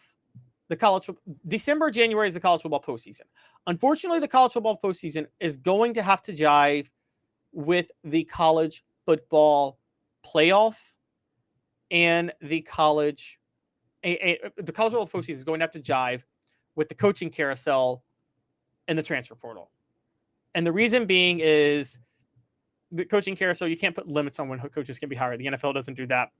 December, January is the college football postseason. Unfortunately, the college football postseason is going to have to jive with the college football playoff and the college football postseason is going to have to jive with the coaching carousel and the transfer portal. And the reason being is the coaching carousel, you can't put limits on when coaches can be hired. The NFL doesn't do that.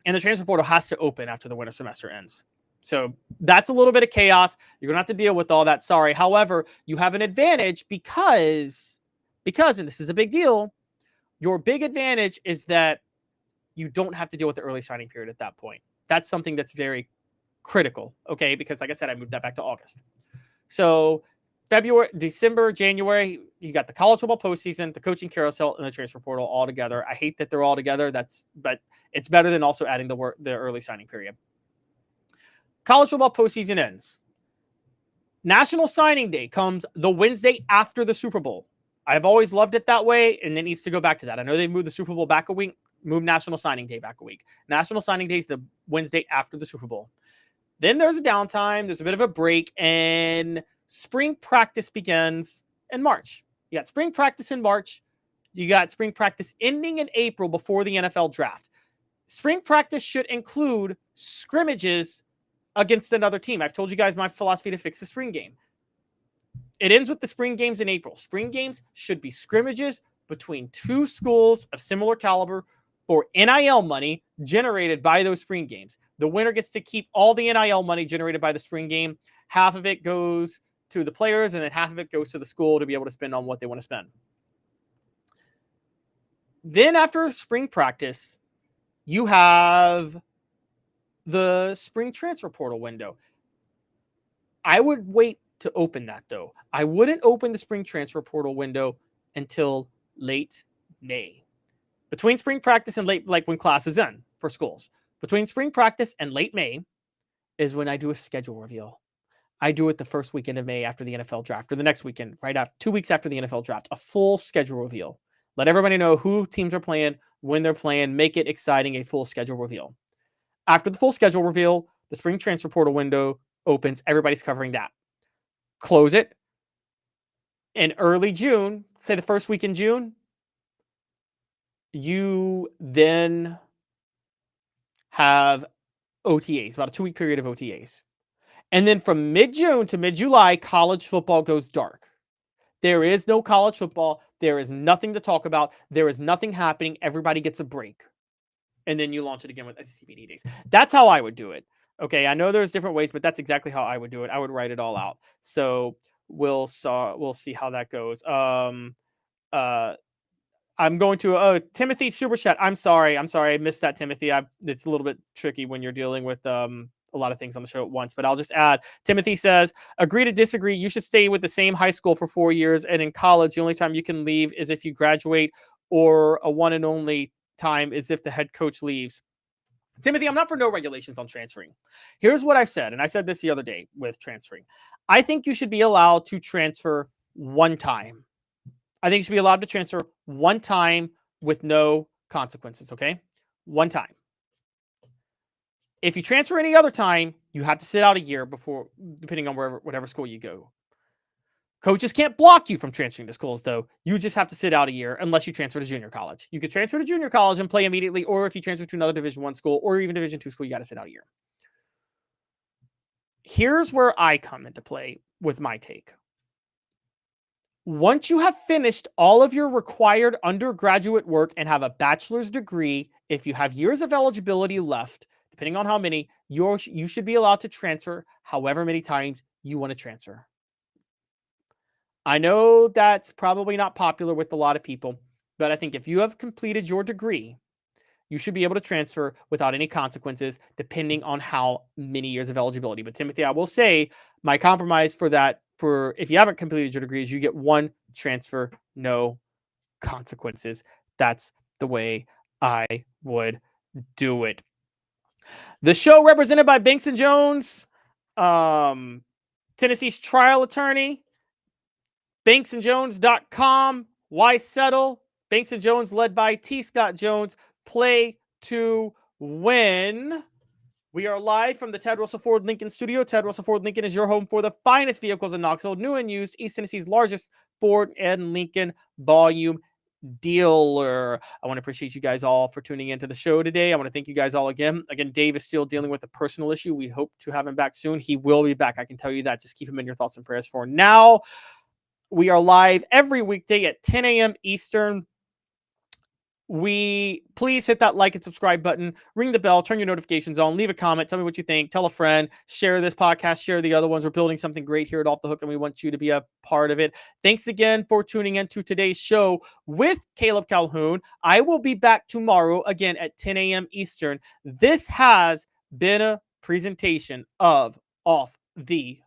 And the transfer portal has to open after the winter semester ends. So that's a little bit of chaos. You're going to have to deal with all that. Sorry. However, you have an advantage because, and this is a big deal, your big advantage is that you don't have to deal with the early signing period at that point. That's something that's very critical, okay? Because like I said, I moved that back to August. So February, December, January, you got the college football postseason, the coaching carousel, and the transfer portal all together. I hate that they're all together. But it's better than also adding the early signing period. College football postseason ends. National Signing Day comes the Wednesday after the Super Bowl. I've always loved it that way, and it needs to go back to that. I know they've moved the Super Bowl back a week. Move National Signing Day back a week. National Signing Day is the Wednesday after the Super Bowl. Then there's a downtime. There's a bit of a break, and spring practice begins in March. You got spring practice in March. You got spring practice ending in April before the NFL draft. Spring practice should include scrimmages against another team. I've told you guys my philosophy to fix the spring game. It ends with the spring games in April. Spring games should be scrimmages between two schools of similar caliber for NIL money generated by those spring games. The winner gets to keep all the NIL money generated by the spring game. Half of it goes to the players, and then half of it goes to the school to be able to spend on what they want to spend. Then after spring practice, you have the spring transfer portal window. I would wait to open that, though. I wouldn't open the spring transfer portal window until late May. Between spring practice and late, like when classes end for schools, between spring practice and late May is when I do a schedule reveal. I do it the first weekend of May after the NFL draft, or the next weekend, right after 2 weeks after the NFL draft, a full schedule reveal. Let everybody know who teams are playing, when they're playing, make it exciting, a full schedule reveal. After the full schedule reveal, the spring transfer portal window opens. Everybody's covering that. Close it. In early June, say the first week in June, you then have OTAs, about a 2-week period of OTAs. And then from mid-June to mid-July, college football goes dark. There is no college football. There is nothing to talk about. There is nothing happening. Everybody gets a break. And then you launch it again with SEC Media Days. That's how I would do it. Okay, I know there's different ways, but that's exactly how I would do it. I would write it all out. So we'll see how that goes. I'm going to Timothy Super Chat. I'm sorry. I missed that, Timothy. It's a little bit tricky when you're dealing with a lot of things on the show at once, but I'll just add. Timothy says, agree to disagree. You should stay with the same high school for 4 years, and in college, the only time you can leave is if you graduate, or a one and only time is if the head coach leaves. Timothy, I'm not for no regulations on transferring. Here's what I've said, and I said this the other day with transferring. I think you should be allowed to transfer one time. I think you should be allowed to transfer one time with no consequences, okay? One time. If you transfer any other time, you have to sit out a year before, depending on whatever school you go. Coaches can't block you from transferring to schools, though. You just have to sit out a year unless you transfer to junior college. You could transfer to junior college and play immediately, or if you transfer to another Division I school or even Division II school, you got to sit out a year. Here's where I come into play with my take. Once you have finished all of your required undergraduate work and have a bachelor's degree, if you have years of eligibility left, depending on how many, you should be allowed to transfer however many times you want to transfer. I know that's probably not popular with a lot of people, but I think if you have completed your degree, you should be able to transfer without any consequences, depending on how many years of eligibility. But Timothy, I will say my compromise for that, for if you haven't completed your degree, is you get one transfer, no consequences. That's the way I would do it. The show represented by Banks & Jones, Tennessee's trial attorney, banksandjones.com. Why settle? Banks & Jones led by T. Scott Jones. Play to win. We are live from the Ted Russell Ford Lincoln studio. Ted Russell Ford Lincoln is your home for the finest vehicles in Knoxville, new and used, East Tennessee's largest Ford and Lincoln volume dealer. I want to appreciate you guys all for tuning into the show today. I want to thank you guys all again. Again, Dave is still dealing with a personal issue. We hope to have him back soon. He will be back. I can tell you that. Just keep him in your thoughts and prayers for now. We are live every weekday at 10 a.m. Eastern. Please hit that like and subscribe button, ring the bell, turn your notifications on, leave a comment, tell me what you think, tell a friend, share this podcast, share the other ones. We're building something great here at Off the Hook, and we want you to be a part of it. Thanks again for tuning into today's show with Caleb Calhoun. I will be back tomorrow again at 10 a.m. Eastern. This has been a presentation of Off the